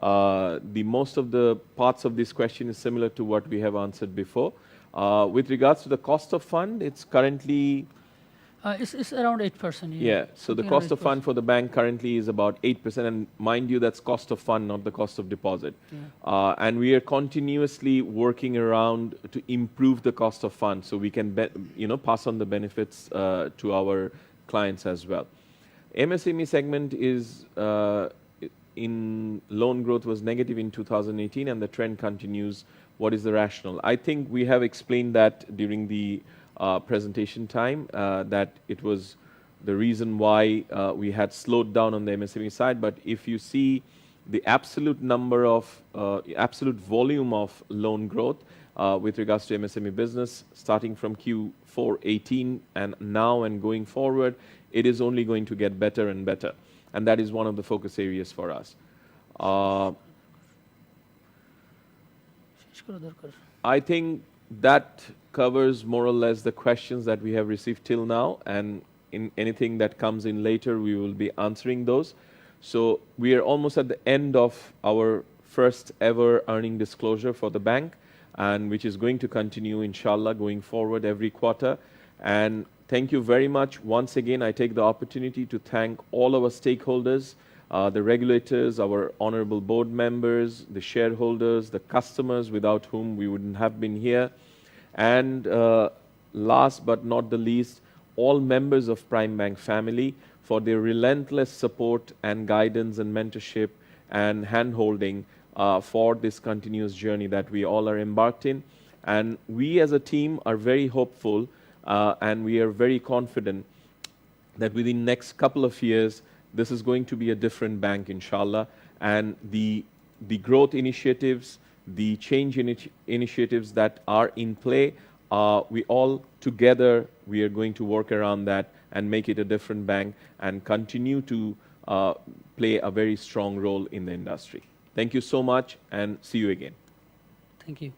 A: Most of the parts of this question is similar to what we have answered before. With regards to the cost of fund, it's currently...
B: It's around 8%.
A: Yeah, so the cost of fund for the bank currently is about 8%, and mind you, that's cost of fund, not the cost of deposit. Yeah. And we are continuously working around to improve the cost of fund, so we can pass on the benefits to our clients as well. MSME segment is in loan growth was negative in 2018, and the trend continues. What is the rationale? I think we have explained that during the presentation time, that it was the reason why we had slowed down on the MSME side. But if you see the absolute number of, absolute volume of loan growth with regards to MSME business, starting from Q4 18 and now and going forward, it is only going to get better and better. And that is one of the focus areas for us. I think that covers more or less the questions that we have received till now, and in anything that comes in later, we will be answering those. So we are almost at the end of our first ever earning disclosure for the bank, and which is going to continue, inshallah, going forward every quarter. And thank you very much. Once again, I take the opportunity to thank all our stakeholders, the regulators, our honorable board members, the shareholders, the customers without whom we wouldn't have been here. And last but not the least, all members of Prime Bank family for their relentless support and guidance and mentorship and hand-holding for this continuous journey that we all are embarked in. And we as a team are very hopeful and we are very confident that within next couple of years, this is going to be a different bank, inshallah. And the growth initiatives, the change initiatives that are in play, we all together, we are going to work around that and make it a different bank and continue to play a very strong role in the industry. Thank you so much, and see you again.
B: Thank you.